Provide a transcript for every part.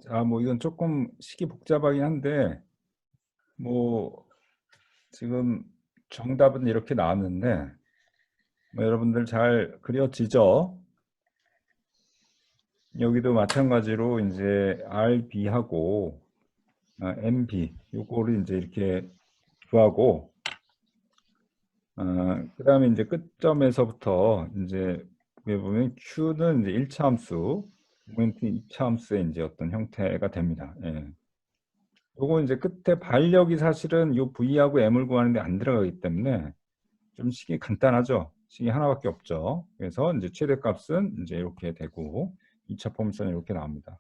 자, 뭐 이건 조금 식이 복잡하긴 한데 뭐 지금 정답은 이렇게 나왔는데 뭐 여러분들 잘 그려지죠? 여기도 마찬가지로 이제 RB하고 MB 요거를 이제 이렇게 구하고 그다음에 이제 끝점에서부터 이제 여기 보면 Q는 이제 1차 함수, 모멘트 2차 함수의 이제 어떤 형태가 됩니다. 예. 요거 이제 끝에 반력이 사실은 요 V하고 M을 구하는데 안 들어가기 때문에 좀 식이 간단하죠. 식이 하나밖에 없죠. 그래서 이제 최대값은 이제 이렇게 되고 2차 폼수는 이렇게 나옵니다.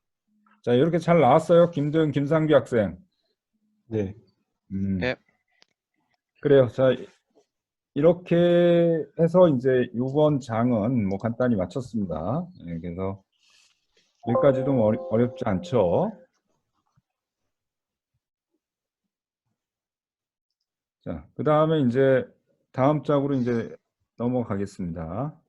자, 이렇게 잘 나왔어요. 김도현, 김상규 학생. 네. 음, 예, 그래요. 자, 이렇게 해서 이제 이번 장은 뭐 간단히 마쳤습니다. 예, 그래서 여기까지도 뭐 어렵지 않죠. 자, 그 다음에 이제 다음 장으로 이제 넘어가겠습니다.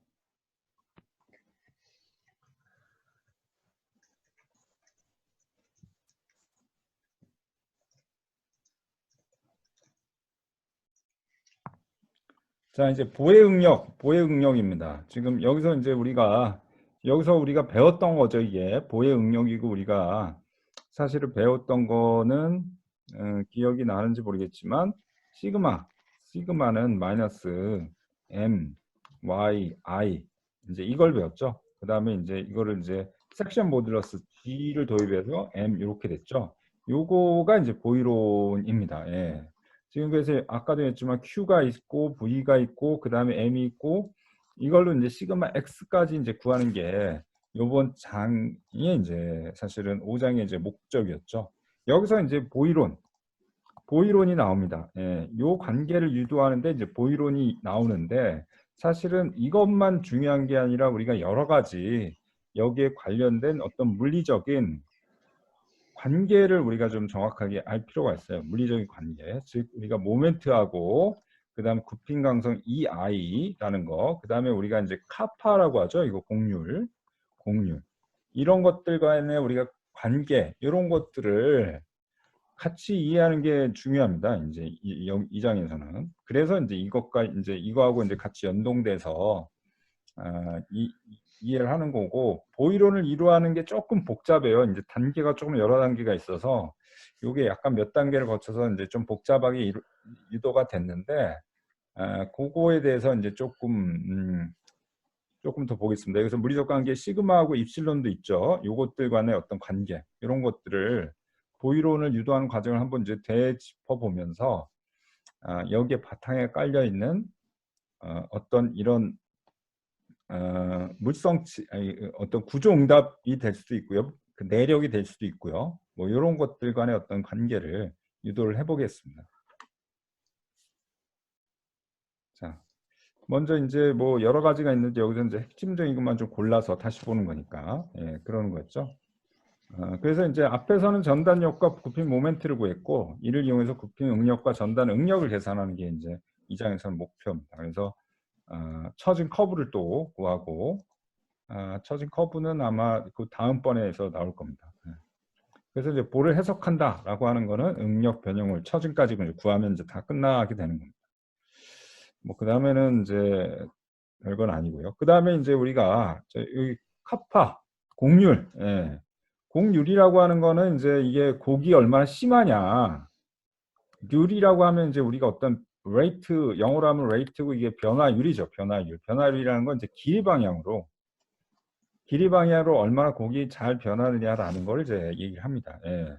자, 이제 보해 응력입니다. 지금 여기서 우리가 배웠던 거죠, 이게. 보해 응력이고 우리가 사실은 배웠던 거는 기억이 나는지 모르겠지만 시그마는 마이너스 m, y, i 이제 이걸 배웠죠. 그다음에 이제 이거를 이제 섹션 모듈러스 g를 도입해서 m 이렇게 됐죠. 요거가 이제 보이론입니다. 예. 지금 그래서 아까도 했지만 Q가 있고 V가 있고 그 다음에 M이 있고 이걸로 이제 시그마 X까지 이제 구하는 게 요번 장의 이제 사실은 5장의 이제 목적이었죠. 여기서 이제 보이론이 나옵니다. 예, 요 관계를 유도하는데 이제 보이론이 나오는데 사실은 이것만 중요한 게 아니라 우리가 여러 가지 여기에 관련된 어떤 물리적인 관계를 우리가 좀 정확하게 알 필요가 있어요. 물리적인 관계. 즉 우리가 모멘트하고 그다음 굽힌 강성 EI라는 거. 그다음에 우리가 이제 카파라고 하죠. 이거 공률. 이런 것들 간에 우리가 관계 이런 것들을 같이 이해하는 게 중요합니다. 이제 이 장에서는. 그래서 이제 이거하고 이제 같이 연동돼서 이해를 하는 거고 보이론을 이루하는 게 조금 복잡해요. 이제 단계가 조금 여러 단계가 있어서 이게 약간 몇 단계를 거쳐서 이제 좀 복잡하게 유도가 됐는데 그거에 대해서 이제 조금 더 보겠습니다. 여기서 물리적 관계 시그마하고 입실론도 있죠. 요것들 간의 어떤 관계 이런 것들을 보이론을 유도하는 과정을 한번 이제 되짚어 보면서 여기에 바탕에 깔려 있는 어떤 이런 어떤 구조응답이 될 수도 있고요. 그 내력이 될 수도 있고요. 뭐 이런 것들 간의 어떤 관계를 유도를 해보겠습니다. 자, 먼저 이제 뭐 여러 가지가 있는데 여기서 이제 핵심적인 것만 좀 골라서 다시 보는 거니까 그러는 거죠. 그래서 이제 앞에서는 전단력과 굽힌 모멘트를 구했고 이를 이용해서 굽힌 응력과 전단 응력을 계산하는 게 이제 이 장에서는 목표입니다. 그래서 처진 커브를 또 구하고 처진 커브는 아마 그 다음번에서 나올 겁니다. 그래서 이제 볼을 해석한다라고 하는 거는 응력 변형을 처진까지 구하면 이제 다 끝나게 되는 겁니다. 뭐 그 다음에는 이제 별건 아니고요. 그 다음에 이제 우리가 여기 카파 공률, 공률이라고 하는 거는 이제 이게 곡이 얼마나 심하냐. 률이라고 하면 이제 우리가 어떤 레이트, 영어로 하면 레이트고 이게 변화율이죠. 변화율이라는 건 이제 길이 방향으로 얼마나 곡이 잘 변하느냐라는 걸 이제 얘기를 합니다. 예.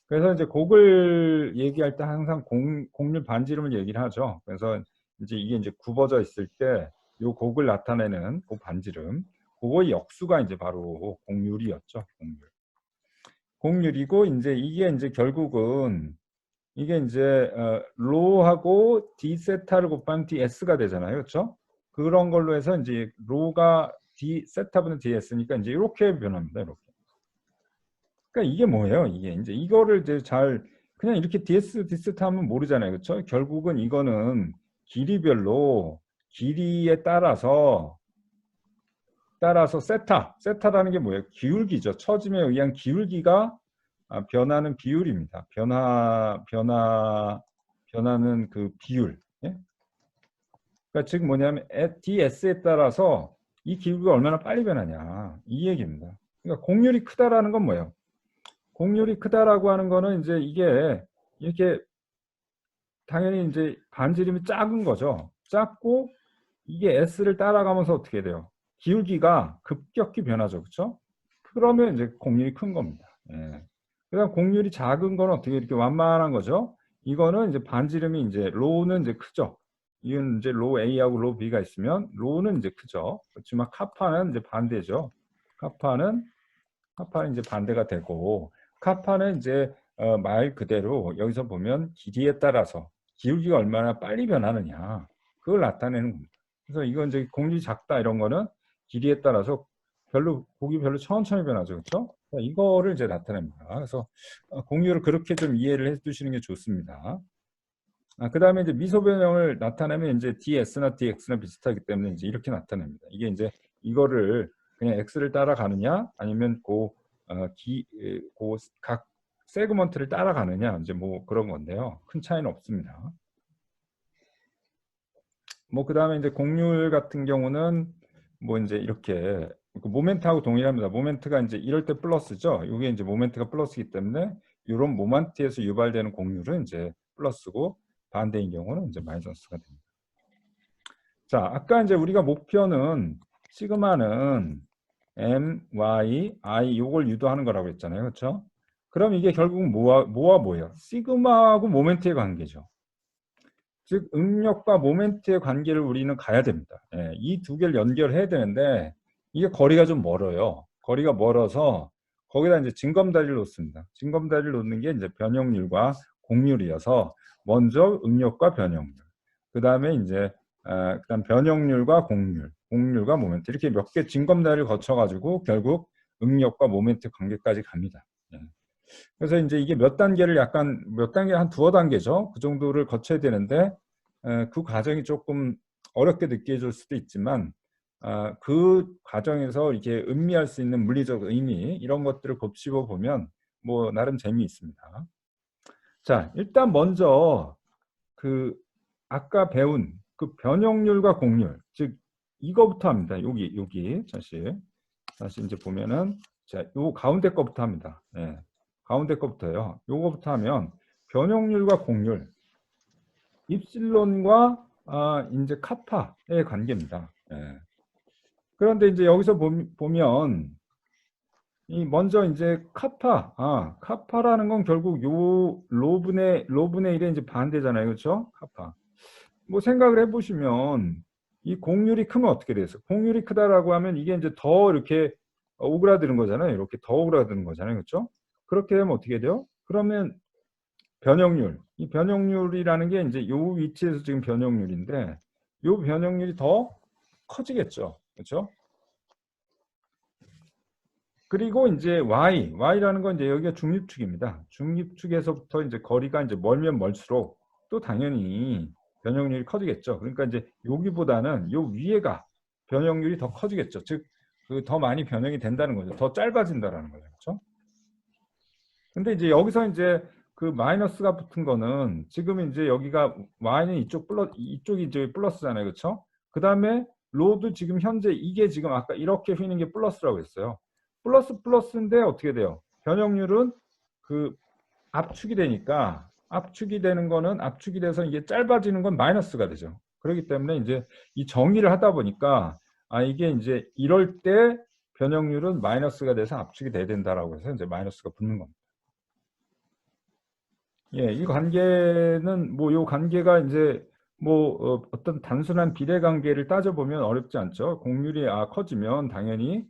그래서 이제 곡을 얘기할 때 항상 곡률 반지름을 얘기를 하죠. 그래서 이제 이게 이제 굽어져 있을 때 요 곡을 나타내는 그 반지름, 그거의 역수가 이제 바로 곡률이었죠. 곡률이고 이제 이게 이제 결국은 이게 이제 로하고 d 세타를 곱하면 ds가 되잖아요. 그렇죠? 그런 걸로 해서 이제 로가 d 세타분의 ds니까 이제 이렇게 변합니다. 이렇게. 그러니까 이게 뭐예요? 이게 이제 이거를 이제 잘 그냥 이렇게 d 세타 하면 모르잖아요. 그렇죠? 결국은 이거는 길이별로 길이에 따라서 따라서 세타라는 게 뭐예요? 기울기죠. 처짐에 의한 기울기가 변하는 비율입니다. 변하는 그 비율. 예? 그러니까 즉 뭐냐면 ds에 따라서 이 기울기가 얼마나 빨리 변하냐 이 얘기입니다. 그러니까 공률이 크다라는 건 뭐예요? 공률이 크다라고 하는 거는 이제 이게 이렇게 당연히 이제 반지름이 작은 거죠. 작고 이게 s를 따라가면서 어떻게 돼요? 기울기가 급격히 변하죠. 그렇죠? 그러면 이제 공률이 큰 겁니다. 예. 그다음 공률이 작은 건 어떻게 이렇게 완만한 거죠? 이거는 이제 반지름이 이제 로우는 이제 크죠. 이건 이제 로우 A하고 로우 B가 있으면 로우는 이제 크죠. 그렇지만 카파는 이제 반대죠. 카파는 이제 반대가 되고 카파는 이제 말 그대로 여기서 보면 길이에 따라서 기울기가 얼마나 빨리 변하느냐 그걸 나타내는 겁니다. 그래서 이건 이제 공률이 작다 이런 거는 길이에 따라서 곡이 별로 천천히 변하죠. 그렇죠? 이거를 이제 나타냅니다. 그래서 공률을 그렇게 좀 이해를 해 두시는 게 좋습니다. 그 다음에 이제 미소 변형을 나타내면 이제 ds나 dx나 비슷하기 때문에 이제 이렇게 나타냅니다. 이게 이제 이거를 그냥 x를 따라가느냐 아니면 각 세그먼트를 따라가느냐 이제 뭐 그런 건데요. 큰 차이는 없습니다. 뭐 그 다음에 이제 공률 같은 경우는 뭐 이제 이렇게 모멘트하고 동일합니다. 모멘트가 이제 이럴 때 플러스죠. 이게 이제 모멘트가 플러스이기 때문에 이런 모멘트에서 유발되는 공률은 이제 플러스고 반대인 경우는 이제 마이너스가 됩니다. 자, 아까 이제 우리가 목표는 시그마는 m, y, i 요걸 유도하는 거라고 했잖아요. 그렇죠? 그럼 이게 결국 뭐예요? 시그마하고 모멘트의 관계죠. 즉 응력과 모멘트의 관계를 우리는 가야 됩니다. 예, 이 두 개를 연결해야 되는데 이게 거리가 좀 멀어요. 거리가 멀어서 거기다 이제 징검다리를 놓습니다. 징검다리를 놓는 게 이제 변형률과 공률이어서 먼저 응력과 변형률, 그 다음에 이제 그다음 변형률과 공률과 모멘트 이렇게 몇 개 징검다리를 거쳐가지고 결국 응력과 모멘트 관계까지 갑니다. 예. 그래서 이제 이게 몇 단계 한 두어 단계죠. 그 정도를 거쳐야 되는데 그 과정이 조금 어렵게 느껴질 수도 있지만 그 과정에서 이렇게 음미할 수 있는 물리적 의미 이런 것들을 곱씹어 보면 뭐 나름 재미있습니다. 자, 일단 먼저 그 아까 배운 그 변형률과 공률, 즉 이거부터 합니다. 여기 다시 이제 보면은 자, 요 가운데 거부터 합니다. 예. 가운데 거부터요. 요거부터 하면 변형률과 공률, 입실론과 이제 카파의 관계입니다. 예. 그런데 이제 여기서 보면 이 먼저 이제 카파라는 건 결국 요 로분의 1의 이제 반대잖아요. 그렇죠? 카파. 뭐 생각을 해보시면 이 공률이 크면 어떻게 돼서 공률이 크다라고 하면 이게 이제 더 이렇게 오그라드는 거잖아요. 이렇게 더 오그라드는 거잖아요. 그렇죠? 그렇게 되면 어떻게 돼요? 그러면 이 변형률이라는 게 이제 요 위치에서 지금 변형률인데 요 변형률이 더 커지겠죠. 그렇죠? 그리고 이제 y라는 건 이제 여기가 중립축입니다. 중립축에서부터 이제 거리가 이제 멀면 멀수록 또 당연히 변형률이 커지겠죠. 그러니까 이제 여기보다는 요 위에가 변형률이 더 커지겠죠. 즉, 그 더 많이 변형이 된다는 거죠. 더 짧아진다라는 거죠. 그렇죠? 근데 이제 여기서 이제 그 마이너스가 붙은 거는 지금 이제 여기가 y는 이쪽이 이제 플러스잖아요. 그렇죠? 그 다음에 로도 지금 현재 이게 지금 아까 이렇게 휘는 게 플러스라고 했어요. 플러스인데 어떻게 돼요? 변형률은 그 압축이 되니까 압축이 되는 거는 압축이 돼서 이게 짧아지는 건 마이너스가 되죠. 그렇기 때문에 이제 이 정의를 하다 보니까 이게 이제 이럴 때 변형률은 마이너스가 돼서 압축이 돼야 된다라고 해서 이제 마이너스가 붙는 겁니다. 예, 이 관계는 뭐 요 관계가 이제 뭐 어떤 단순한 비례 관계를 따져보면 어렵지 않죠. 공률이 커지면 당연히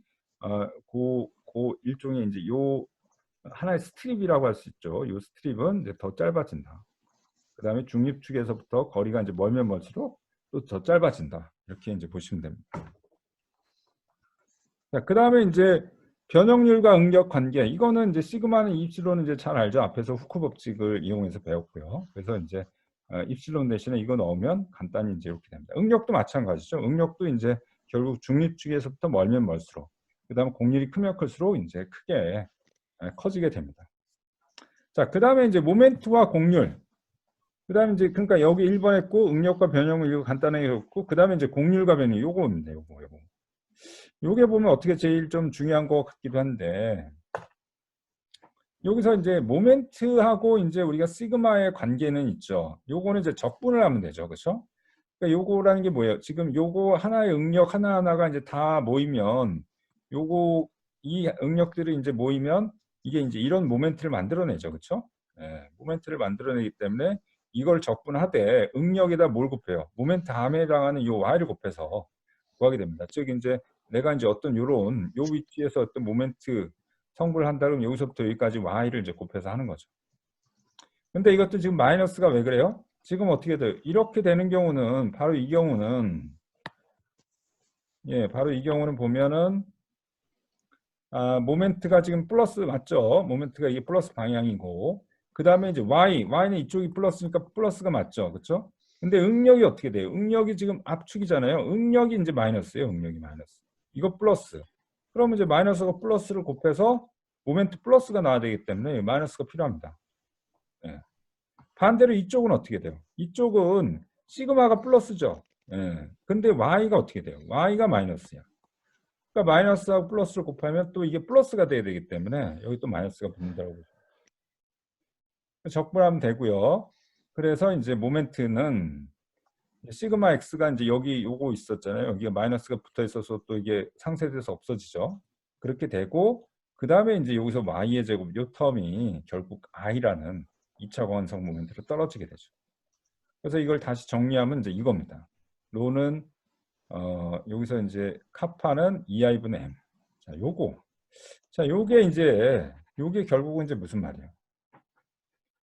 고 일종의 이제 요 하나의 스트립이라고 할 수 있죠. 요 스트립은 이제 더 짧아진다. 그 다음에 중립축에서부터 거리가 이제 멀면 멀수록 또 더 짧아진다. 이렇게 이제 보시면 됩니다. 자, 그 다음에 이제 변형률과 응력 관계. 이거는 이제 시그마는 입실론은 이제 잘 알죠. 앞에서 후크 법칙을 이용해서 배웠고요. 그래서 이제 입실론 대신에 이거 넣으면 간단히 이제 이렇게 됩니다. 응력도 마찬가지죠. 응력도 이제 결국 중립쪽에서부터 멀면 멀수록, 그 다음에 공률이 크면 클수록 이제 크게 커지게 됩니다. 자, 그 다음에 이제 모멘트와 공률. 그 다음에 이제, 그러니까 여기 1번 했고, 응력과 변형을 이거 간단하게 했고, 그 다음에 이제 공률과 변형, 요거입니다, 요거. 요게 보면 어떻게 제일 좀 중요한 것 같기도 한데, 여기서 이제 모멘트하고 이제 우리가 시그마의 관계는 있죠. 요거는 이제 적분을 하면 되죠. 그렇죠? 그러니까 요거라는 게 뭐예요? 지금 요거 하나의 응력 하나하나가 이제 다 모이면 요거 이 응력들이 이제 모이면 이게 이제 이런 모멘트를 만들어내죠. 그렇죠? 예, 모멘트를 만들어내기 때문에 이걸 적분하되 응력에다 뭘 곱해요? 모멘트 함에 해당하는 요 y를 곱해서 구하게 됩니다. 즉 이제 내가 이제 어떤 요런 요 위치에서 어떤 모멘트 성분을 한다 그러면 여기서부터 여기까지 y를 이제 곱해서 하는 거죠. 근데 이것도 지금 마이너스가 왜 그래요? 지금 어떻게 돼요? 이렇게 되는 경우는 바로 이 경우는 바로 이 경우는 보면은 모멘트가 지금 플러스 맞죠? 모멘트가 이게 플러스 방향이고 그 다음에 이제 y는 이쪽이 플러스니까 플러스가 맞죠? 그렇죠? 근데 응력이 어떻게 돼요? 응력이 지금 압축이잖아요. 응력이 이제 마이너스예요. 응력이 마이너스. 이거 플러스. 그러면 이제 마이너스가 플러스를 곱해서 모멘트 플러스가 나와야 되기 때문에 마이너스가 필요합니다. 예. 반대로 이쪽은 어떻게 돼요? 이쪽은 시그마가 플러스죠. 예. 근데 y가 어떻게 돼요? y가 마이너스야. 그러니까 마이너스하고 플러스를 곱하면 또 이게 플러스가 돼야 되기 때문에 여기 또 마이너스가 붙는다고 보죠. 적분하면 되고요. 그래서 이제 모멘트는 시그마 x가 이제 여기 요거 있었잖아요. 여기가 마이너스가 붙어 있어서 또 이게 상쇄돼서 없어지죠. 그렇게 되고 그 다음에 이제 여기서 y의 제곱 요 텀이 결국 i라는 2차 광원성 모멘트로 떨어지게 되죠. 그래서 이걸 다시 정리하면 이제 이겁니다. 로는 여기서 이제 카파는 2i분의 m. 자, 요거. 자, 요게 이제 요게 결국은 이제 무슨 말이에요?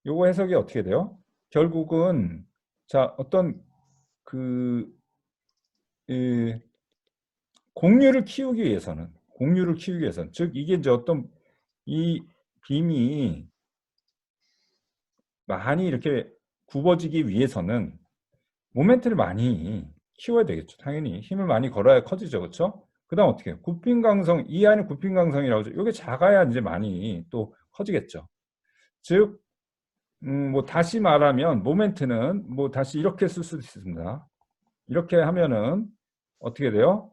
요거 해석이 어떻게 돼요? 결국은 자, 어떤 그 공률을 키우기 위해서는 즉 이게 이제 어떤 이 빔이 많이 이렇게 굽어지기 위해서는 모멘트를 많이 키워야 되겠죠. 당연히 힘을 많이 걸어야 커지죠. 그렇죠? 그 다음 어떻게 해요? 굽힘 강성, 이 안에 굽힘 강성이라고 하죠. 이게 작아야 이제 많이 또 커지겠죠. 즉, 뭐 다시 말하면 모멘트는 뭐 다시 이렇게 쓸 수도 있습니다. 이렇게 하면은 어떻게 돼요?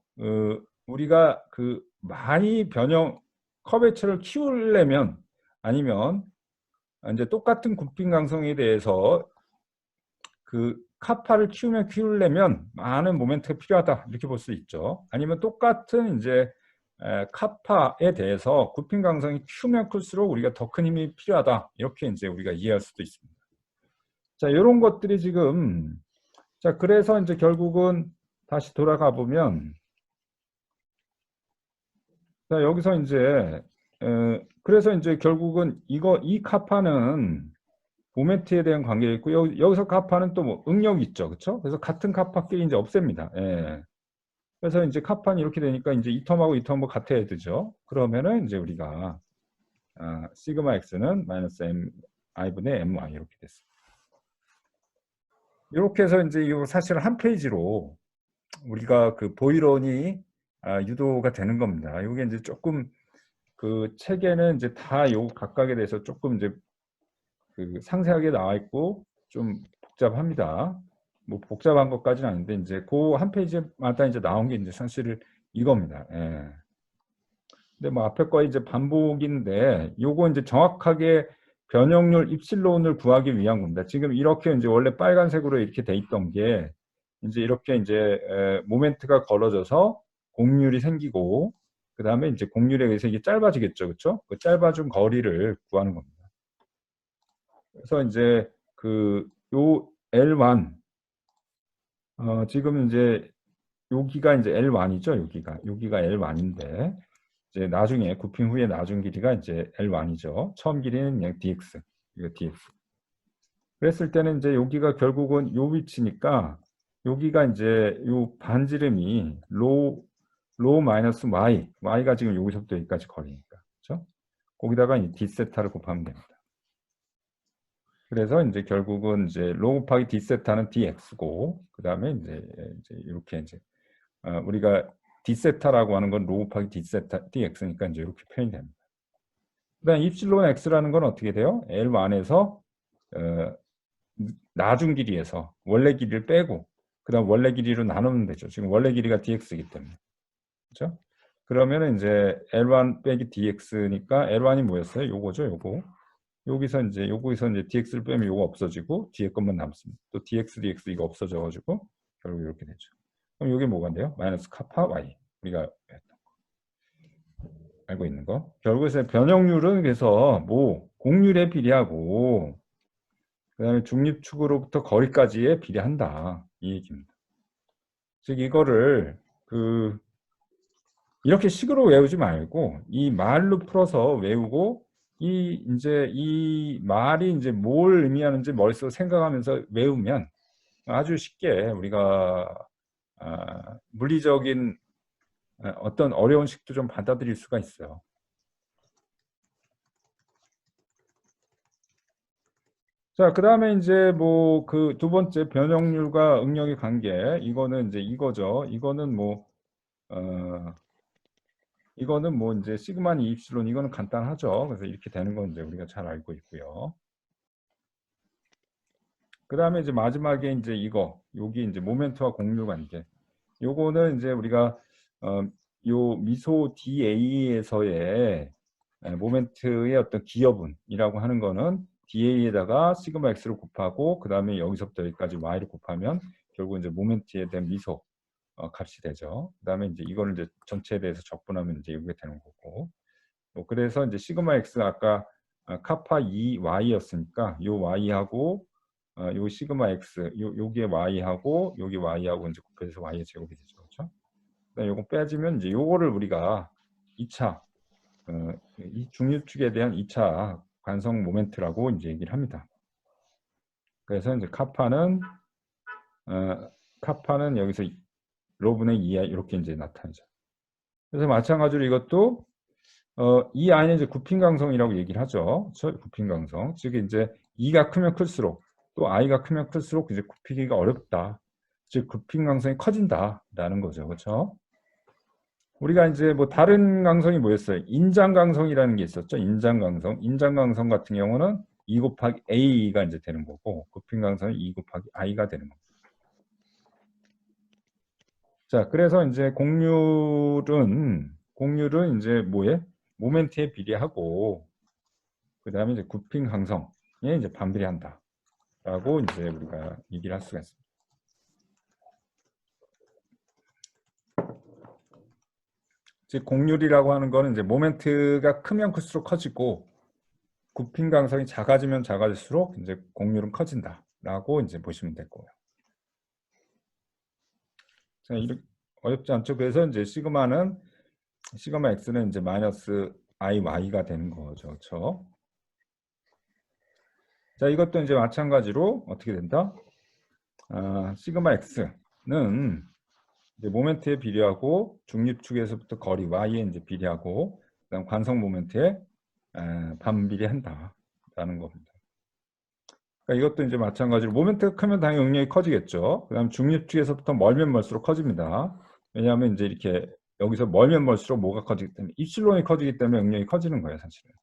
우리가 그 많이 변형 커베처를 키우려면 아니면 이제 똑같은 굽힘 강성에 대해서 그 카파를 키우려면 많은 모멘트가 필요하다 이렇게 볼 수 있죠. 아니면 똑같은 이제 카파에 대해서 굽힘 강성이 크면 클수록 우리가 더 큰 힘이 필요하다 이렇게 이제 우리가 이해할 수도 있습니다. 자, 이런 것들이 지금 자 그래서 이제 결국은 다시 돌아가 보면 자 여기서 이제 그래서 이제 결국은 이 카파는 모멘트에 대한 관계가 있고 여기서 카파는 또 뭐 응력이 있죠. 그렇죠? 그래서 같은 카파끼리 이제 없앱니다. 예. 그래서 이제 카파는 이렇게 되니까 이제 이 텀하고 이 텀하고 같아야 되죠. 그러면은 이제 우리가 시그마 x는 마이너스 m i분의 my 이렇게 됐습니다. 이렇게 해서 이제 이 사실 한 페이지로 우리가 그 보이론이 유도가 되는 겁니다. 이게 이제 조금 그 책에는 이제 다 요 각각에 대해서 조금 이제 그 상세하게 나와 있고 좀 복잡합니다. 뭐 복잡한 것까지는 아닌데 이제 그 한 페이지마다 이제 나온 게 이제 사실 이겁니다. 예. 근데 뭐 앞에 거 이제 반복인데 요거 이제 정확하게 변형률 입실론을 구하기 위한 겁니다. 지금 이렇게 이제 원래 빨간색으로 이렇게 돼 있던 게 이제 이렇게 이제 모멘트가 걸어져서 공률이 생기고 그 다음에 이제 공률에 의해서 이게 짧아지겠죠, 그렇죠? 그 짧아진 거리를 구하는 겁니다. 그래서 이제 그 요 L1 지금 이제 여기가 이제 L1이죠. 여기가 L1인데 이제 나중에 굽힘 후에 나중 길이가 이제 L1이죠. 처음 길이는 그냥 dx. 이거 dx. 그랬을 때는 이제 여기가 결국은 요 위치니까 여기가 이제 요 반지름이 로 마이너스 y가 지금 여기서부터 여기까지 거리니까. 그렇죠? 거기다가 이 d세타를 곱하면 됩니다. 그래서 이제 결국은 이제 로 곱하기 d 세타는 dx고 그 다음에 이제 이렇게 이제 우리가 d세타라고 하는 건 로 곱하기 d세타 dx니까 이제 이렇게 표현이 됩니다. 그다음 입실론 x라는 건 어떻게 돼요? L1에서 나중 길이에서 원래 길이를 빼고 그다음 원래 길이로 나누면 되죠. 지금 원래 길이가 dx이기 때문에. 그렇죠? 그러면은 이제 L1 빼기 dx니까 L1이 뭐였어요? 요거죠, 요거. 여기서 이제 dx를 빼면 요거 없어지고 뒤에 것만 남습니다. 또 dx 이거 없어져 가지고 결국 이렇게 되죠. 그럼 이게 뭐가 돼요? 마이너스 카파 y. 우리가 알고 있는 거. 결국에서 변형률은 그래서 뭐 공률에 비례하고 그다음에 중립축으로부터 거리까지에 비례한다. 이 얘기입니다. 즉 이거를 이렇게 식으로 외우지 말고 이 말로 풀어서 외우고 이 말이 이제 뭘 의미하는지 머릿속으로 생각하면서 외우면 아주 쉽게 우리가 물리적인 어떤 어려운 식도 좀 받아들일 수가 있어요. 자, 그 다음에 이제 뭐 그 두 번째 변형률과 응력의 관계, 이거는 이제 이거죠. 이거는 뭐 이제 시그마니 입실론 이거는 간단하죠. 그래서 이렇게 되는 건 이제 우리가 잘 알고 있고요. 그 다음에 이제 마지막에 이제 여기 이제 모멘트와 공률 관계. 요거는 이제 우리가 요 미소 DA에서의 모멘트의 어떤 기여분이라고 하는 거는 DA에다가 시그마 X를 곱하고 그 다음에 여기서부터 여기까지 Y를 곱하면 결국 이제 모멘트에 대한 미소 값이 되죠. 그 다음에 이제 이거를 이제 전체에 대해서 적분하면 이제 이게 되는 거고. 그래서 이제 시그마 X 아까 카파 2Y였으니까 요 Y하고 요 시그마 X 요게 Y하고 요게 Y하고 이제 곱해서 Y의 제곱이 되죠. 그렇죠? 요거 빼지면 이제 요거를 우리가 2차 이 중립축에 대한 2차 관성 모멘트라고 이제 얘기를 합니다. 그래서 이제 카파는 여기서 로분의 2야 이렇게 이제 나타나죠. 그래서 마찬가지로 이것도 이 안에 이제 구핑강성이라고 얘기를 하죠. 구핑강성. 즉 이제 2가 크면 클수록 또 i가 크면 클수록 이제 굽히기가 어렵다. 즉 구핑강성이 커진다라는 거죠. 그렇죠? 우리가 이제 뭐 다른 강성이 뭐였어요? 인장강성이라는 게 있었죠. 인장강성. 인장강성 같은 경우는 2 곱하기 a가 이제 되는 거고 구핑강성이 2 곱하기 i가 되는 겁니다. 자, 그래서 이제 공률은 이제 뭐에? 모멘트에 비례하고 그 다음에 이제 구핑 강성에 이제 반비례한다. 라고 이제 우리가 얘기를 할 수가 있습니다. 즉 공률이라고 하는 거는 이제 모멘트가 크면 클수록 커지고 구핑 강성이 작아지면 작아질수록 이제 공률은 커진다라고 이제 보시면 될 거예요. 자, 이렇게 어렵지 않죠? 그래서 이제 시그마 X는 이제 마이너스 IY가 되는 거죠. 그렇죠? 자, 이것도 이제 마찬가지로 어떻게 된다? 시그마 X는 이제 모멘트에 비례하고 중립축에서부터 거리 Y에 이제 비례하고 그다음 관성 모멘트에 반비례한다라는 겁니다. 그러니까 이것도 이제 마찬가지로 모멘트가 크면 당연히 응력이 커지겠죠. 그다음 중립축에서부터 멀면 멀수록 커집니다. 왜냐하면 이제 이렇게 여기서 멀면 멀수록 뭐가 커지기 때문에 입실론이 커지기 때문에 응력이 커지는 거예요, 사실은.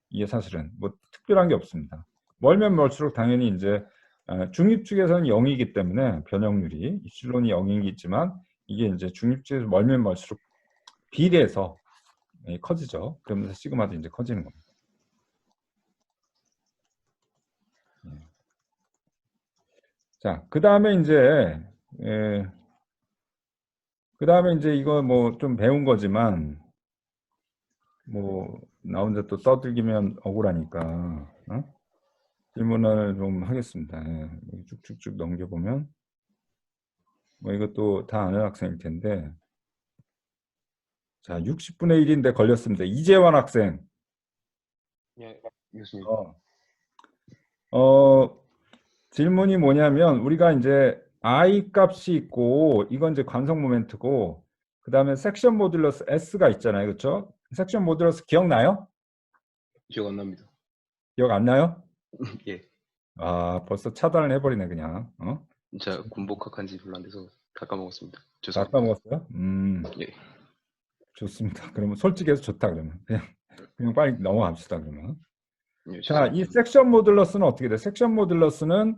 이게 사실은 뭐 특별한 게 없습니다. 멀면 멀수록 당연히 이제 중립축에서는 0이기 때문에 변형률이 입실론이 0이겠지만 이게 이제 중립축에서 멀면 멀수록 비례해서 커지죠. 그러면서 시그마도 이제 커지는 겁니다. 자, 그 다음에 이제 이거 뭐 좀 배운 거지만 뭐 나 혼자 또 떠들기면 억울하니까 질문을 좀 하겠습니다. 쭉쭉쭉 넘겨보면 뭐 이것도 다 아는 학생일 텐데 자 60분의 1인데 걸렸습니다. 이재환 학생. 예, 교수님. 질문이 뭐냐면 우리가 이제 I 값이 있고 이건 이제 관성 모멘트고 그 다음에 섹션 모듈러스 S가 있잖아요. 그렇죠? 섹션 모듈러스 기억나요? 기억 안 납니다. 기억 안 나요? 예. 벌써 차단을 해버리네 그냥. 제가 군복학한 지 별로 안 돼서 다 까먹었습니다. 다 죄송합니다. 까먹었어요? 예. 좋습니다. 그러면 솔직해서 좋다 그러면 그냥 빨리 넘어갑시다 그러면. 예, 자, 좋습니다. 이 섹션 모듈러스는 어떻게 돼? 섹션 모듈러스는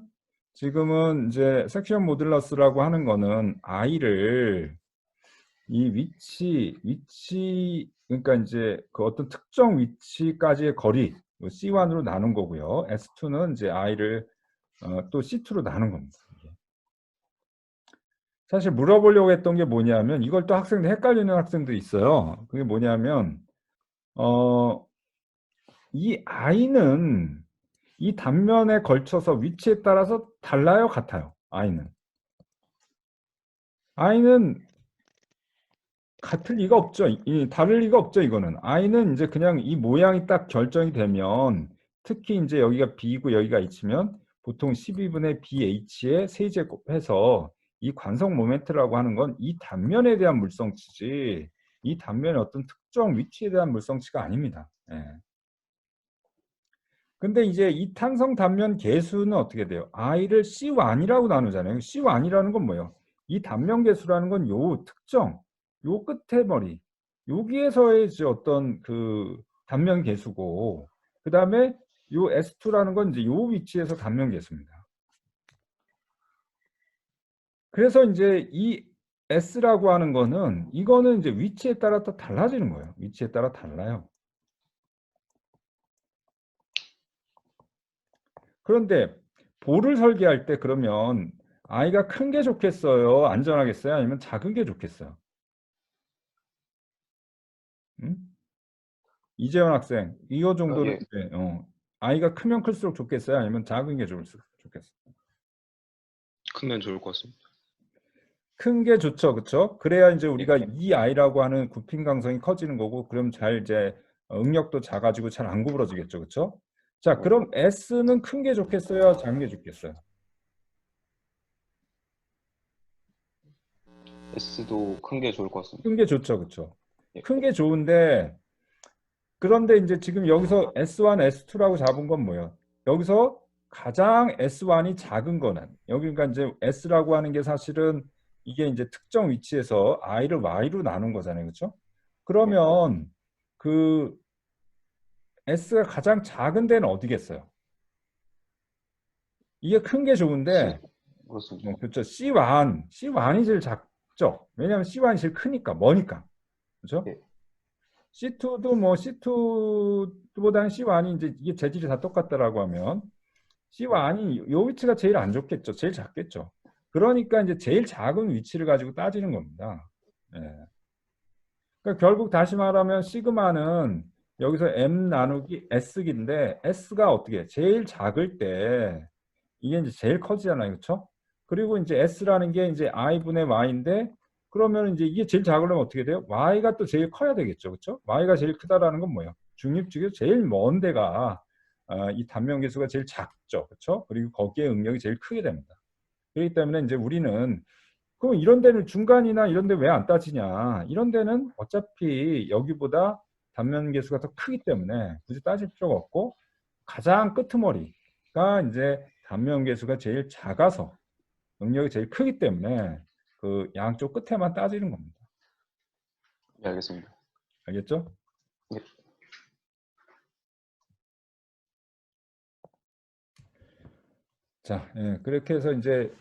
지금은 이제 섹션 모듈러스라고 하는 거는 i를 이 위치 그러니까 이제 그 어떤 특정 위치까지의 거리 C1으로 나눈 거고요. S2는 이제 i를 또 C2로 나눈 겁니다. 사실 물어보려고 했던 게 뭐냐면 이걸 또 학생들 헷갈리는 학생도 있어요. 그게 뭐냐면 이 i는 이 단면에 걸쳐서 위치에 따라서 달라요, 같아요? i는 같을 리가 없죠. 다를 리가 없죠, 이거는. i는 이제 그냥 이 모양이 딱 결정이 되면 특히 이제 여기가 b고 여기가 h면 보통 12분의 bh의 세제곱해서 이 관성 모멘트라고 하는 건 이 단면에 대한 물성치지 이 단면의 어떤 특정 위치에 대한 물성치가 아닙니다. 예. 근데 이제 이 탄성 단면 계수는 어떻게 돼요? i를 C1이라고 나누잖아요. C1이라는 건 뭐예요? 이 단면 계수라는 건 요 특정, 요 끝에 머리, 여기에서의 이제 어떤 그 단면 계수고, 그 다음에 요 S2라는 건 이제 요 위치에서 단면 계수입니다. 그래서 이제 이 S라고 하는 거는 이거는 이제 위치에 따라 또 달라지는 거예요. 위치에 따라 달라요. 그런데 볼을 설계할 때 그러면 아이가 큰 게 좋겠어요? 안전하겠어요? 아니면 작은 게 좋겠어요? 응? 이재원 학생, 이거 정도는 예, 이제, 아이가 크면 클수록 좋겠어요? 아니면 작은 게 좋겠어요? 크면 좋을 것 같습니다. 큰 게 좋죠, 그렇죠? 그래야 이제 예, 우리가 이 아이라고 하는 굽힘 강성이 커지는 거고, 그럼 잘 이제 응력도 작아지고 잘 안 구부러지겠죠, 그렇죠? 자, 그럼 S는 큰 게 좋겠어요? 작은 게 좋겠어요? S도 큰 게 좋을 것 같습니다. 큰 게 좋죠, 그렇죠? 예, 큰 게 좋은데 그런데 이제 지금 여기서 S1, S2라고 잡은 건 뭐예요? 여기서 가장 S1이 작은 거는 여기 그러니까 이제 S라고 하는 게 사실은 이게 이제 특정 위치에서 I를 Y로 나눈 거잖아요. 그렇죠? 예, 그러면 그 S가 가장 작은 데는 어디겠어요? 이게 큰 게 C, 좋은데 그렇습니다. 그렇죠. C1이 제일 작죠. 왜냐하면 C1이 제일 크니까 머니까. 그렇죠? 예, C2도 뭐 C2보다는 C1이 이제 이게 재질이 다 똑같다라고 하면 C1이 요 위치가 제일 안 좋겠죠. 제일 작겠죠. 그러니까 이제 제일 작은 위치를 가지고 따지는 겁니다. 예. 그러니까 결국 다시 말하면 시그마는 여기서 M 나누기 S인데 S가 어떻게 제일 작을 때 이게 이제 제일 커지잖아요. 그렇죠? 그리고 이제 S라는 게 이제 I분의 Y인데 그러면 이제 이게 제일 작으려면 어떻게 돼요? Y가 또 제일 커야 되겠죠. 그렇죠? Y가 제일 크다라는 건 뭐예요? 중립축에서 제일 먼 데가 이 단면 계수가 제일 작죠. 그렇죠? 그리고 거기에 응력이 제일 크게 됩니다. 그렇기 때문에 이제 우리는 그럼 이런 데는 중간이나 이런 데 왜 안 따지냐? 이런 데는 어차피 여기보다 단면 계수가 더 크기 때문에 굳이 따질 필요가 없고 가장 끄트머리가 이제 단면 계수가 제일 작아서 응력이 제일 크기 때문에 그 양쪽 끝에만 따지는 겁니다. 예, 알겠습니다. 알겠죠? 예, 자, 예, 그렇게 해서 이제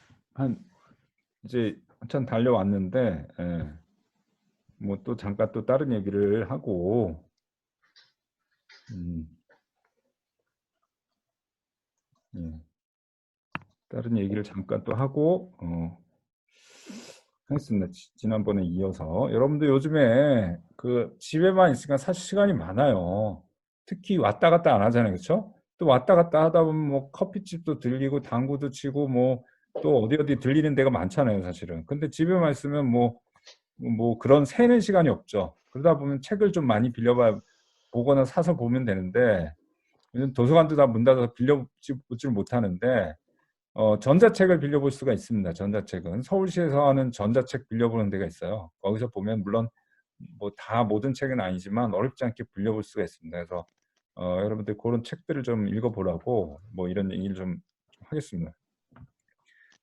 한참 달려왔는데, 뭐 또 잠깐 또 다른 얘기를 하고, 음, 예, 다른 얘기를 잠깐 또 하고, 하겠습니다. 지난번에 이어서. 여러분들 요즘에 그 집에만 있으니까 사실 시간이 많아요. 특히 왔다 갔다 안 하잖아요. 그렇죠? 또 왔다 갔다 하다 보면 뭐 커피집도 들리고 당구도 치고 뭐 또 어디 들리는 데가 많잖아요, 사실은. 근데 집에만 있으면 뭐 그런 새는 시간이 없죠. 그러다 보면 책을 좀 많이 보거나 사서 보면 되는데 요즘 도서관도 다 문 닫아서 빌려보질 못하는데 전자책을 빌려볼 수가 있습니다. 전자책은 서울시에서 하는 전자책 빌려보는 데가 있어요. 거기서 보면 물론 뭐 다 모든 책은 아니지만 어렵지 않게 빌려볼 수가 있습니다. 그래서 여러분들 그런 책들을 좀 읽어보라고 뭐 이런 얘기를 좀 하겠습니다.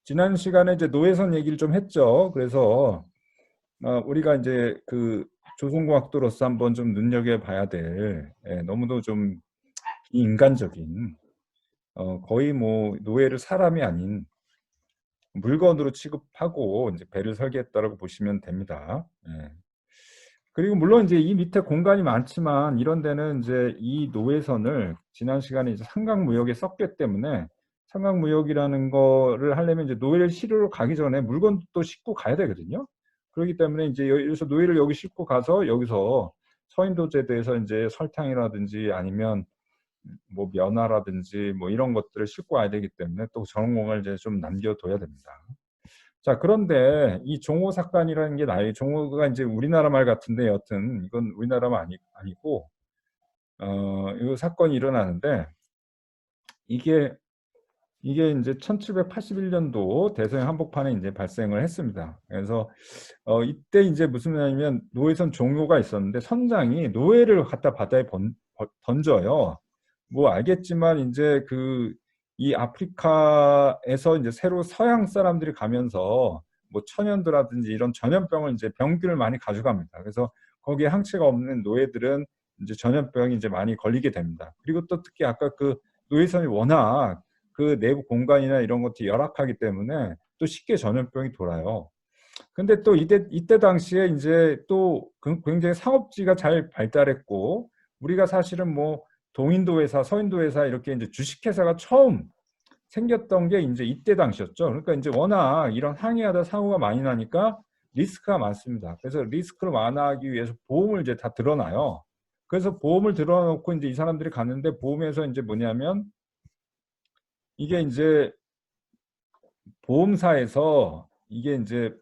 지난 시간에 이제 노회선 얘기를 좀 했죠. 그래서 우리가 이제 그 조선공학도로서 한번 좀 눈여겨봐야 될 너무도 좀 인간적인 거의 뭐 노예를 사람이 아닌 물건으로 취급하고 이제 배를 설계했다라고 보시면 됩니다. 예. 그리고 물론 이제 이 밑에 공간이 많지만 이런 데는 이제 이 노회선을 지난 시간에 이제 삼각무역에 썼기 때문에 삼각무역이라는 거를 하려면 이제 노예를 실으러 가기 전에 물건도 싣고 가야 되거든요. 그렇기 때문에 이제 여기서 노예를 여기 싣고 가서 여기서 서인도제도에서 이제 설탕이라든지 아니면 뭐 면화라든지 뭐 이런 것들을 싣고 와야 되기 때문에 또 저런 공간을 이제 좀 남겨둬야 됩니다. 자, 그런데 이 종호삭간이라는 게 나의 종호가 이제 우리나라 말 같은데 여튼 이건 우리나라 말 아니고 이 사건이 일어나는데 이게 이제 1781년도 대서양 한복판에 이제 발생을 했습니다. 그래서 이때 이제 무슨 말이냐면 노예선 종호가 있었는데 선장이 노예를 갖다 바다에 던져요. 뭐 알겠지만 이제 이 아프리카에서 이제 새로 서양 사람들이 가면서 뭐 천연두라든지 이런 전염병을 이제 병균을 많이 가져갑니다. 그래서 거기에 항체가 없는 노예들은 이제 전염병이 이제 많이 걸리게 됩니다. 그리고 또 특히 아까 그 노예선이 워낙 그 내부 공간이나 이런 것들이 열악하기 때문에 또 쉽게 전염병이 돌아요. 근데 또 이때 당시에 이제 또 굉장히 상업지가 잘 발달했고 우리가 사실은 뭐 동인도 회사, 서인도 회사 이렇게 이제 주식회사가 처음 생겼던 게 이제 이때 당시였죠. 그러니까 이제 워낙 이런 항해하다 사고가 많이 나니까 리스크가 많습니다. 그래서 리스크를 완화하기 위해서 보험을 이제 다 들어놔요. 그래서 보험을 들어놓고 이제 이 사람들이 갔는데 보험에서 이제 뭐냐면 이게 이제 보험사에서 이게 이제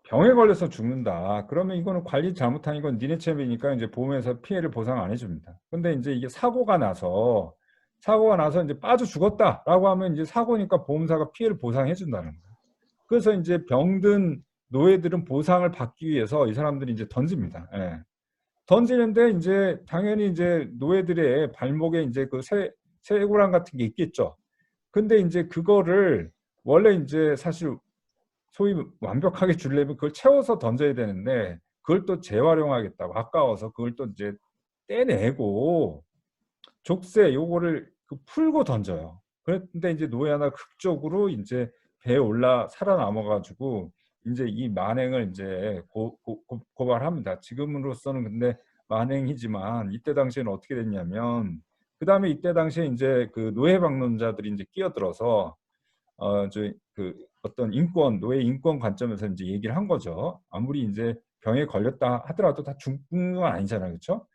병에 걸려서 죽는다. 그러면 이거는 관리 잘못한 건 니네 책임이니까 이제 보험에서 피해를 보상 안 해줍니다. 근데 이제 이게 사고가 나서 이제 빠져 죽었다라고 하면 이제 사고니까 보험사가 피해를 보상해 준다는 거예요. 그래서 이제 병든 노예들은 보상을 받기 위해서 이 사람들이 이제 던집니다. 예. 던지는데 이제 당연히 이제 노예들의 발목에 이제 그 쇠고랑 같은 게 있겠죠. 근데 이제 그거를 원래 이제 사실 소위 완벽하게 주려면 그걸 채워서 던져야 되는데 그걸 또 재활용하겠다고 아까워서 그걸 또 이제 떼내고 족쇄 요거를 풀고 던져요. 그런데 이제 노예 하나 극적으로 이제 배에 올라 살아남아 가지고 이제 이 만행을 이제 고발합니다. 지금으로서는 근데 만행이지만 이때 당시에는 어떻게 됐냐면 그다음에 이때 당시에 이제 그 노예 방론자들이 이제 끼어들어서 어떤 노예 인권 관점에서 이제 얘기를 한 거죠. 아무리 이제 병에 걸렸다 하더라도 다 죽는 건 아니잖아요, 그렇죠?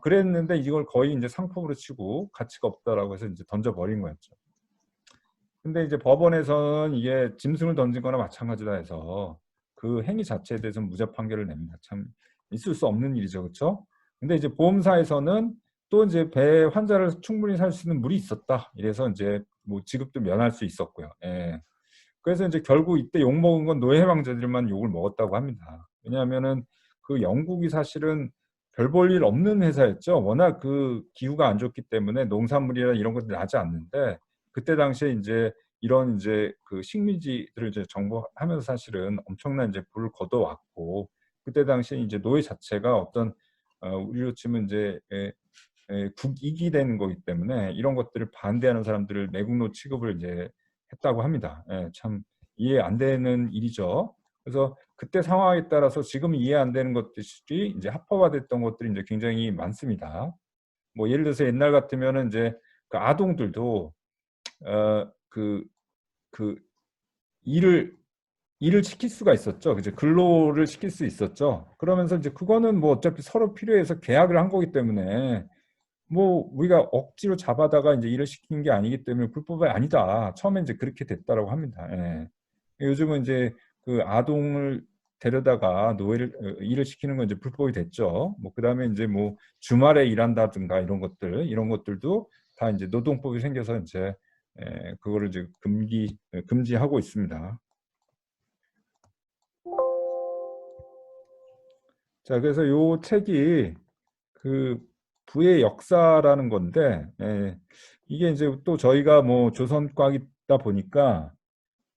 그랬는데 이걸 거의 이제 상품으로 치고 가치가 없다라고 해서 이제 던져버린 거였죠. 근데 이제 법원에서는 이게 짐승을 던진 거나 마찬가지다 해서 그 행위 자체에 대해서 무죄 판결을 냅니다. 참 있을 수 없는 일이죠, 그렇죠? 근데 이제 보험사에서는 또 이제 배 환자를 충분히 살 수 있는 물이 있었다. 이래서 이제 뭐 지급도 면할 수 있었고요. 예. 그래서 이제 결국 이때 욕 먹은 건 노예 해방자들만 욕을 먹었다고 합니다. 왜냐하면은 그 영국이 사실은 별 볼 일 없는 회사였죠. 워낙 그 기후가 안 좋기 때문에 농산물이나 이런 것들이 나지 않는데 그때 당시에 이제 이런 이제 그 식민지들을 이제 정복하면서 사실은 엄청난 이제 부를 거둬왔고 그때 당시에 이제 노예 자체가 어떤 우리로 치면 이제 국익이 되는 거기 때문에 이런 것들을 반대하는 사람들을 매국노 취급을 이제 했다고 합니다. 예, 참 이해 안 되는 일이죠. 그래서 그때 상황에 따라서 지금 이해 안 되는 것들이 이제 합법화됐던 것들이 이제 굉장히 많습니다. 뭐 예를 들어서 옛날 같으면은 이제 그 아동들도 그 일을 시킬 수가 있었죠. 이제 근로를 시킬 수 있었죠. 그러면서 이제 그거는 뭐 어차피 서로 필요해서 계약을 한 거기 때문에 뭐 우리가 억지로 잡아다가 이제 일을 시킨 게 아니기 때문에 불법이 아니다. 처음에 이제 그렇게 됐다라고 합니다. 예. 요즘은 이제 그 아동을 데려다가 노예를 일을 시키는 건 이제 불법이 됐죠. 뭐 그다음에 이제 뭐 주말에 일한다든가 이런 것들도 다 이제 노동법이 생겨서 이제 그거를 이제 금지하고 있습니다. 자, 그래서 요 책이 그 부의 역사라는 건데 이게 이제 또 저희가 뭐 조선과이다 보니까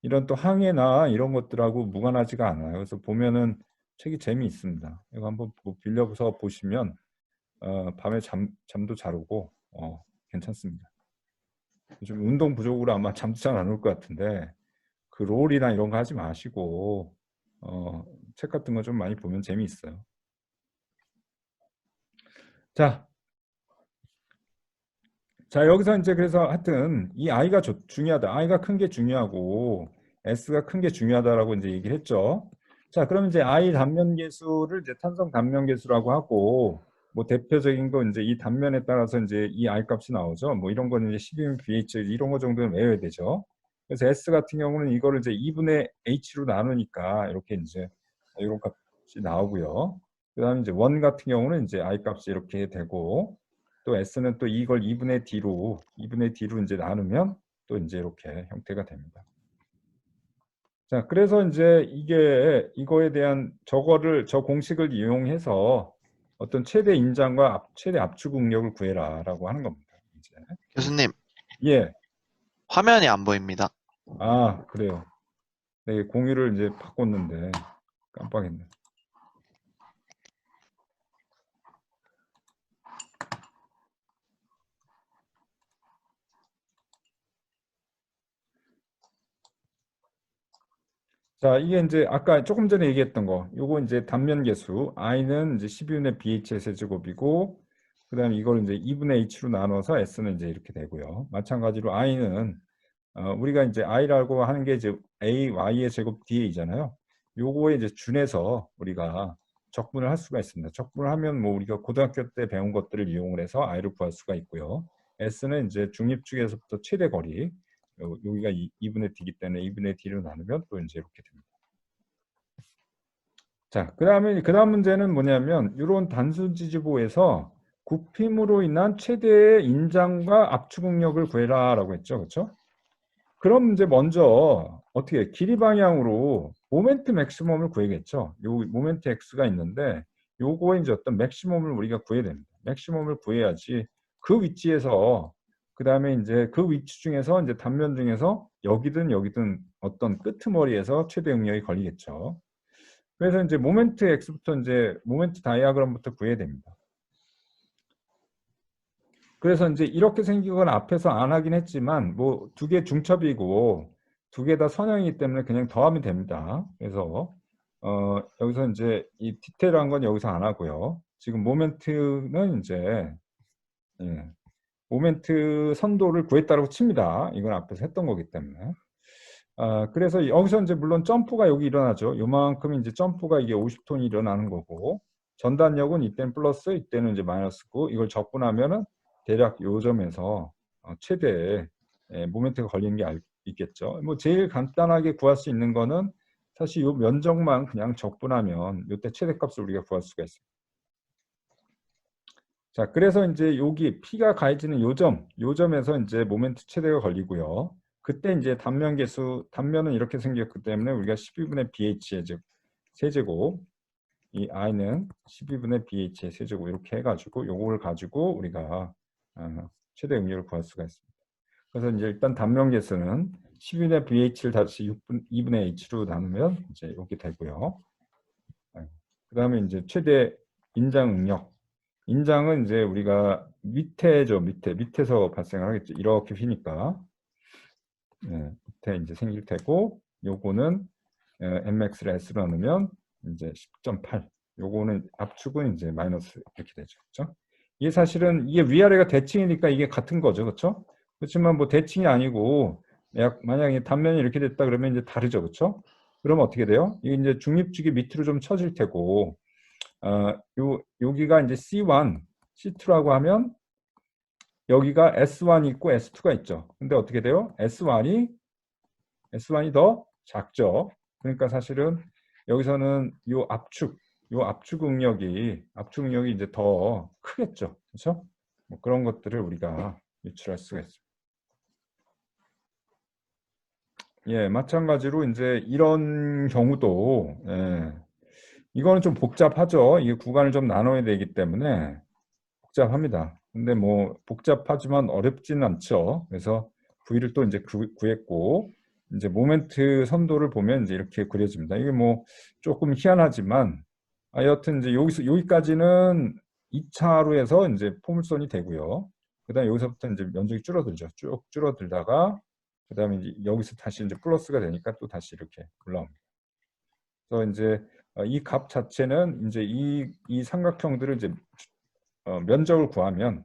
이런 또 항해나 이런 것들하고 무관하지가 않아요. 그래서 보면은 책이 재미있습니다. 이거 한번 빌려서 보시면 밤에 잠도 잘 오고 괜찮습니다. 요즘 운동 부족으로 아마 잠도 잘 안 올 것 같은데 그 롤이나 이런 거 하지 마시고 책 같은 거 좀 많이 보면 재미있어요. 자, 여기서 이제 그래서 하여튼 이 i가 중요하다. i가 큰 게 중요하고 s가 큰 게 중요하다라고 이제 얘기를 했죠. 자, 그러면 이제 i 단면계수를 이제 탄성 단면계수라고 하고 뭐 대표적인 거 이제 이 단면에 따라서 이제 이 i 값이 나오죠. 뭐 이런 거는 이제 12분 pH 이런 거 정도는 외워야 되죠. 그래서 s 같은 경우는 이거를 이제 2분의 h로 나누니까 이렇게 이제 이런 값이 나오고요. 그다음에 이제 원 같은 경우는 이제 i 값이 이렇게 되고 또 s는 또 이걸 2분의 d로 이제 나누면 또 이제 이렇게 형태가 됩니다. 자, 그래서 이제 이거에 대한 저 공식을 이용해서 어떤 최대 인장과 최대 압축 응력을 구해라라고 하는 겁니다. 이제. 교수님, 예. 화면이 안 보입니다. 아, 그래요. 네, 공유를 이제 바꿨는데 깜빡했네. 자, 이게 이제 아까 조금 전에 얘기했던 거, 요거 이제 단면 계수, i는 이제 12분의 bh의 세제곱이고, 그 다음에 이걸 이제 2분의 h로 나눠서 s는 이제 이렇게 되고요. 마찬가지로 i는, 우리가 이제 i라고 하는 게 이제 a, y의 제곱 dA잖아요. 요거에 이제 준해서 우리가 적분을 할 수가 있습니다. 적분을 하면 뭐 우리가 고등학교 때 배운 것들을 이용을 해서 i를 구할 수가 있고요. s는 이제 중립축에서부터 최대 거리, 여기가 2분의 d이기 때문에 2분의 d로 나누면 또 이제 이렇게 됩니다. 자, 그 다음 문제는 뭐냐면 이런 단순지지보에서 굽힘으로 인한 최대의 인장과 압축 응력을 구해라라고 했죠, 그렇죠? 그럼 이제 먼저 어떻게 길이 방향으로 모멘트 맥시멈을 구해야겠죠. 요 모멘트 x가 있는데 요거에 이제 어떤 맥시멈을 우리가 구해야 됩니다. 맥시멈을 구해야지 그 위치에서 그 다음에 이제 그 위치 중에서 이제 단면 중에서 여기든 어떤 끄트머리에서 최대 응력이 걸리겠죠. 그래서 이제 모멘트 x부터 이제 모멘트 다이아그램부터 구해야 됩니다. 그래서 이제 이렇게 생긴 건 앞에서 안 하긴 했지만 뭐 두 개 중첩이고 두 개 다 선형이기 때문에 그냥 더하면 됩니다. 그래서 여기서 이제 이 디테일한 건 여기서 안 하고요. 지금 모멘트는 이제 모멘트 선도를 구했다고 칩니다. 이건 앞에서 했던 거기 때문에. 그래서 여기서 이제 물론 점프가 여기 일어나죠. 요만큼 이제 점프가 이게 50톤이 일어나는 거고 전단력은 이때는 플러스, 이때는 이제 마이너스고 이걸 적분하면은 대략 요 점에서 최대 모멘트가 걸리는 게 있겠죠. 뭐 제일 간단하게 구할 수 있는 거는 사실 요 면적만 그냥 적분하면 요때 최대값을 우리가 구할 수가 있어요. 자, 그래서 이제 여기 P가 가해지는 요 점에서 이제 모멘트 최대가 걸리고요. 그때 이제 단면은 이렇게 생겼기 때문에 우리가 12분의 BH의 세제곱, 이 i는 12분의 BH의 세제곱 이렇게 해가지고 요걸 가지고 우리가 최대 응력을 구할 수가 있습니다. 그래서 이제 일단 단면 계수는 12분의 BH를 다시 2분의 H로 나누면 이제 이렇게 되고요. 그 다음에 이제 최대 인장 응력. 인장은 이제 우리가 밑에서 발생을 하겠죠. 이렇게 휘니까. 밑에 이제 생길 테고, 요거는 mx를 s로 나누면 이제 10.8. 요거는 압축은 이제 마이너스 이렇게 되죠. 그렇죠? 이게 사실은 이게 위아래가 대칭이니까 이게 같은 거죠. 그렇죠? 그렇지만 뭐 대칭이 아니고 만약에 단면이 이렇게 됐다 그러면 이제 다르죠. 그렇죠? 그러면 어떻게 돼요? 이게 이제 중립축이 밑으로 좀 쳐질 테고 여기가 이제 C1, C2라고 하면 여기가 S1이 있고 S2가 있죠. 근데 어떻게 돼요? S1이 더 작죠. 그러니까 사실은 여기서는 요 압축 응력이 이제 더 크겠죠. 그렇죠? 뭐 그런 것들을 우리가 유출할 수가 있습니다. 예, 마찬가지로 이제 이런 경우도 이거는 좀 복잡하죠. 이게 구간을 좀 나눠야 되기 때문에 복잡합니다. 근데 뭐 복잡하지만 어렵지는 않죠. 그래서 V를 또 이제 구했고 이제 모멘트 선도를 보면 이제 이렇게 그려집니다. 이게 뭐 조금 희한하지만 여튼 이제 여기까지는 2차로 해서 이제 포물선이 되고요. 그다음에 여기서부터 이제 면적이 줄어들죠. 쭉 줄어들다가 그다음에 이제 여기서 다시 이제 플러스가 되니까 또 다시 이렇게 올라옵니다. 그래서 이제 이 값 자체는 이제 이 삼각형들을 이제 면적을 구하면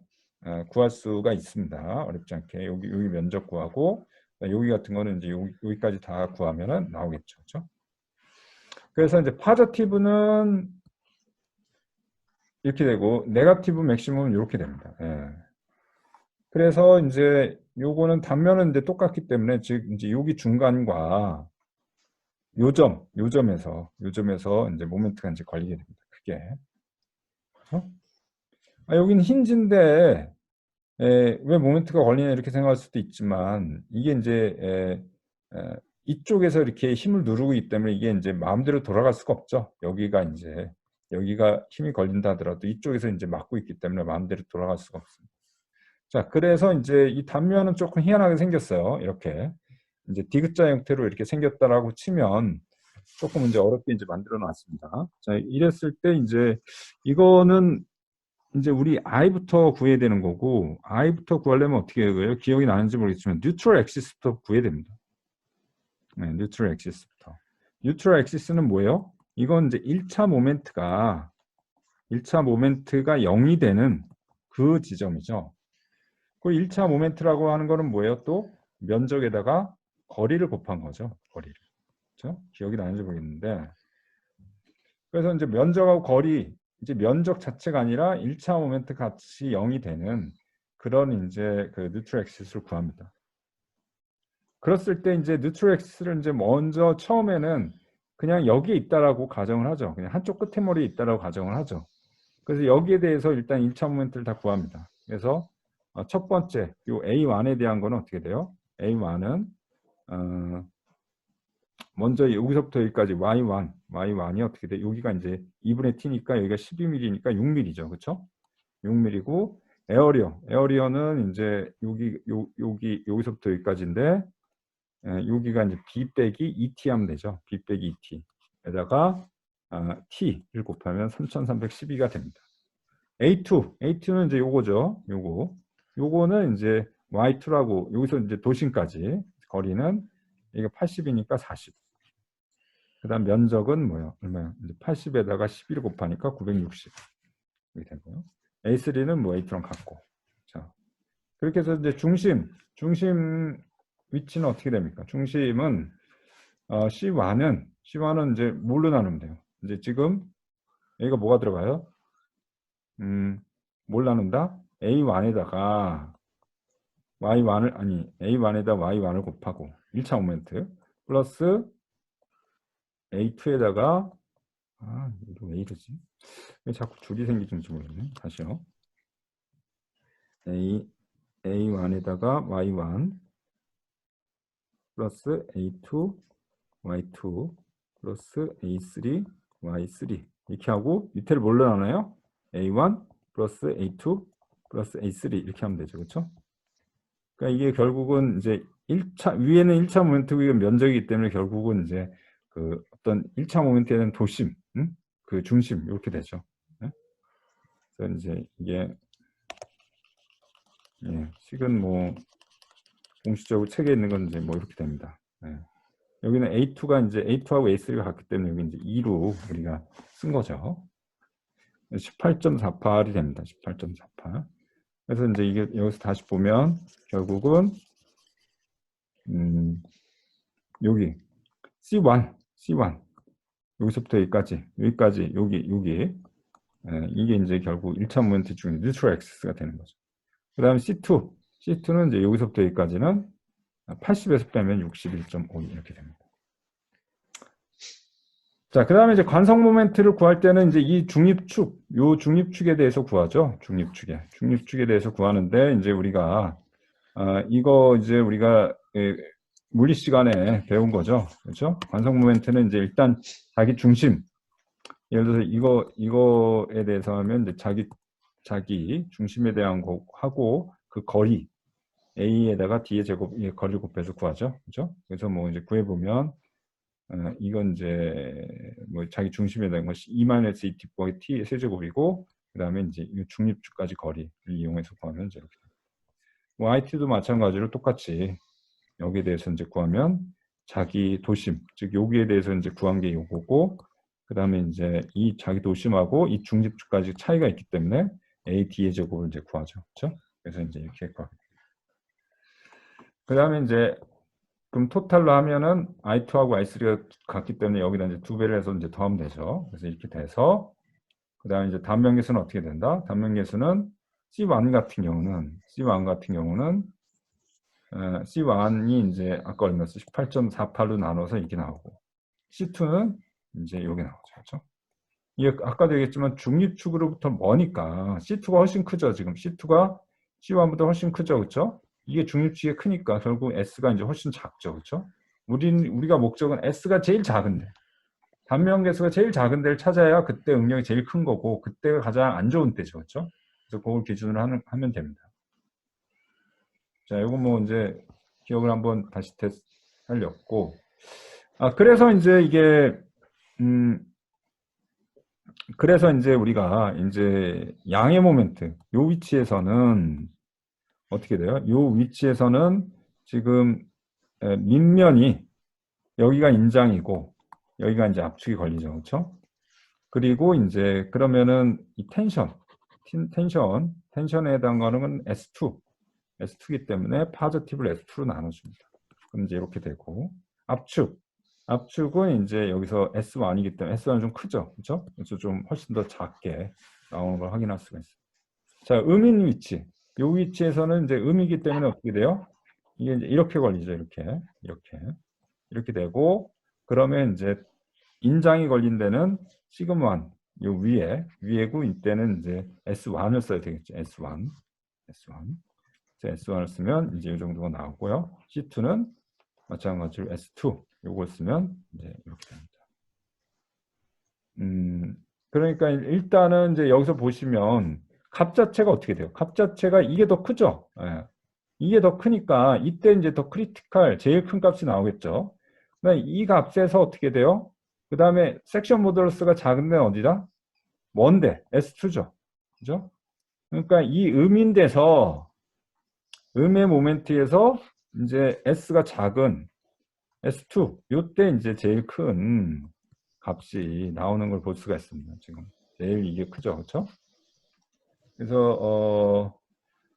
구할 수가 있습니다. 어렵지 않게 여기 면적 구하고 여기 같은 거는 이제 여기까지 다 구하면은 나오겠죠. 그렇죠? 그래서 이제 파저티브는 이렇게 되고 네거티브 맥시멈은 이렇게 됩니다. 예. 그래서 이제 요거는 단면은 이제 똑같기 때문에 즉 이제 여기 중간과 요점에서 이제 모멘트가 이제 걸리게 됩니다. 크게. 그렇죠? 여기는 힌지인데 왜 모멘트가 걸리냐 이렇게 생각할 수도 있지만 이게 이제 이쪽에서 이렇게 힘을 누르고 있기 때문에 이게 이제 마음대로 돌아갈 수가 없죠. 여기가 힘이 걸린다 하더라도 이쪽에서 이제 막고 있기 때문에 마음대로 돌아갈 수가 없습니다. 자, 그래서 이제 이 단면은 조금 희한하게 생겼어요. 이렇게 이제 디귿자 형태로 이렇게 생겼다라고 치면 조금 이제 어렵게 이제 만들어 놨습니다. 자, 이랬을 때 이제 이거는 이제 우리 i부터 구해야 되는 거고 i부터 구하려면 어떻게 해요? 기억이 나는지 모르겠지만 뉴트럴 엑시스부터 구해야 됩니다. 네, 뉴트럴 엑시스부터. 뉴트럴 엑시스는 뭐예요? 이건 이제 1차 모멘트가 0이 되는 그 지점이죠. 그 1차 모멘트라고 하는 거는 뭐예요? 또 면적에다가 거리를 곱한 거죠. 거리를. 그렇죠? 기억이 나는지 모르겠는데. 그래서 이제 면적하고 거리, 이제 면적 자체가 아니라 1차 모멘트 값이 0이 되는 그런 이제 그 뉴트럴 엑시스를 구합니다. 그랬을 때 이제 뉴트럴 엑시스를 이제 먼저 처음에는 그냥 여기에 있다라고 가정을 하죠. 그냥 한쪽 끝에머리에 있다라고 가정을 하죠. 그래서 여기에 대해서 일단 1차 모멘트를 다 구합니다. 그래서 첫 번째 요 A1에 대한 거는 어떻게 돼요? A1은 먼저 여기서부터 여기까지 Y1이 어떻게 돼? 여기가 이제 2분의 T니까 여기가 12mm니까 6mm죠. 그렇죠? 6mm고 에어리어는 이제 여기서부터 여기까지인데 여기가 이제 B 빼기 2T 하면 되죠. B 빼기 2T에다가 T를 곱하면 3312가 됩니다. A2는 이제 요거죠. 요거는 이제 Y2라고 여기서 이제 도심까지 거리는 이게 80이니까 40. 그다음 면적은 뭐예요? 얼마요? 이제 80에다가 11을 곱하니까 960. 이렇게 되고요. A3는 뭐 A2랑 같고. 자. 그렇게 해서 이제 중심 위치는 어떻게 됩니까? 중심은 C1은 이제 뭘로 나누면 돼요? 이제 지금 여기가 뭐가 들어가요? 뭘 나눈다? A1에다가 A1에다 Y1을 곱하고 1차 모멘트 플러스 A2에다가 이거 왜 이러지? 왜 자꾸 줄이 생기는지 모르겠네. 다시요. A1에다가 Y1 플러스 A2 Y2 플러스 A3 Y3 이렇게 하고 밑에를 뭘로 나눠요? A1 플러스 A2 플러스 A3 이렇게 하면 되죠. 그렇죠? 그러니까 이게 결국은 이제 1차 위에는 1차 모멘트 위에 면적이기 때문에 결국은 이제 그 어떤 1차 모멘트에 대한 도심, 그 중심 이렇게 되죠. 네? 그래서 이제 이게 식은 뭐 공식적으로 책에 있는 건 이제 뭐 이렇게 됩니다. 네. 여기는 A2가 이제 A2하고 A3가 같기 때문에 여기 이제 2로 우리가 쓴 거죠. 18.48이 됩니다. 18.48. 그래서 이제 이게 여기서 다시 보면 결국은 여기 C1 여기서부터 여기까지 여기 이게 이제 결국 1차 모멘트 중에 뉴트럴 엑시스가 되는 거죠. 그 다음에 C2는 이제 여기서부터 여기까지는 80에서 빼면 61.5 이렇게 됩니다. 자, 그 다음에 이제 관성 모멘트를 구할 때는 이제 이 중립축에 대해서 구하죠. 중립축에 대해서 구하는데 이제 우리가 이거 이제 우리가 물리 시간에 배운 거죠. 그렇죠? 관성 모멘트는 이제 일단 자기 중심. 예를 들어서 이거에 대해서 하면 이제 자기 중심에 대한 거 하고 그 거리 A에다가 D의 제곱 거리를 곱해서 구하죠. 그렇죠? 그래서 뭐 이제 구해 보면 이건 이제 뭐 자기 중심에 대한 것이 2-2t 곱하기 t 세제곱이고 그다음에 이제 이 중립축까지 거리를 이용해서 구하면 이제 이렇게. 뭐 it도 마찬가지로 똑같이 여기에 대해서 이제 구하면 자기 도심, 즉 여기에 대해서 이제 구한 게 요거고 그다음에 이제 이 자기 도심하고 이 중립축까지 차이가 있기 때문에 a d의 제곱을 이제 구하죠. 그렇죠? 그래서 이제 이렇게 구하게. 그다음에 이제 그럼 토탈로 하면은 i2하고 i3가 같기 때문에 여기다 이제 2배를 해서 이제 더하면 되죠. 그래서 이렇게 돼서 그다음에 이제 단면계수는 어떻게 된다? 단면계수는 C1 같은 경우는 C1이 이제 아까 얼마였어? 18.48로 나눠서 이게 나오고 C2는 이제 여기 나오죠. 그렇죠? 이게 아까도 얘기했지만 중립축으로부터 머니까 C2가 훨씬 크죠. 지금 C2가 C1보다 훨씬 크죠. 그렇죠? 이게 중립축이 크니까 결국 S가 이제 훨씬 작죠. 그렇죠? 우리가 목적은 S가 제일 작은데 단면계수가 제일 작은 데를 찾아야 그때 응력이 제일 큰 거고 그때가 가장 안 좋은 때죠. 그렇죠? 그래서 그걸 기준으로 하면 됩니다. 자, 이거 뭐 이제 기억을 한번 다시 하려고. 그래서 이제 이게 그래서 이제 우리가 이제 양의 모멘트 요 위치에서는 어떻게 돼요? 요 위치에서는 지금 밑면이 여기가 인장이고 여기가 이제 압축이 걸리죠. 그렇죠? 그리고 이제 그러면은 이 텐션에 해당하는 건 S2기 때문에 파저티브를 S2로 나눠줍니다. 그럼 이제 이렇게 되고 압축은 이제 여기서 S1이기 때문에 S1은 좀 크죠, 그렇죠? 그래서 좀 훨씬 더 작게 나오는 걸 확인할 수가 있어요. 자, 음인 위치, 이 위치에서는 이제 음이기 때문에 어떻게 돼요? 이게 이제 이렇게 걸리죠, 이렇게 되고 그러면 이제 인장이 걸린 데는 시그마1 요 위에고 이때는 이제 S1을 써야 되겠죠. S1. S1을 쓰면 이제 이 정도가 나오고요. C2는 마찬가지로 S2 요걸 쓰면 이제 이렇게 됩니다. 그러니까 일단은 이제 여기서 보시면 값 자체가 어떻게 돼요? 값 자체가 이게 더 크죠. 예. 이게 더 크니까 이때 이제 더 크리티컬 제일 큰 값이 나오겠죠. 그러니까 이 값에서 어떻게 돼요? 그 다음에 섹션 모듈러스가 작은 데는 어디다? 먼데 S2죠. 그죠? 그러니까 이 음인데서 음의 모멘트에서 이제 S가 작은 S2 요때 이제 제일 큰 값이 나오는 걸 볼 수가 있습니다. 지금 제일 이게 크죠. 그렇죠? 그래서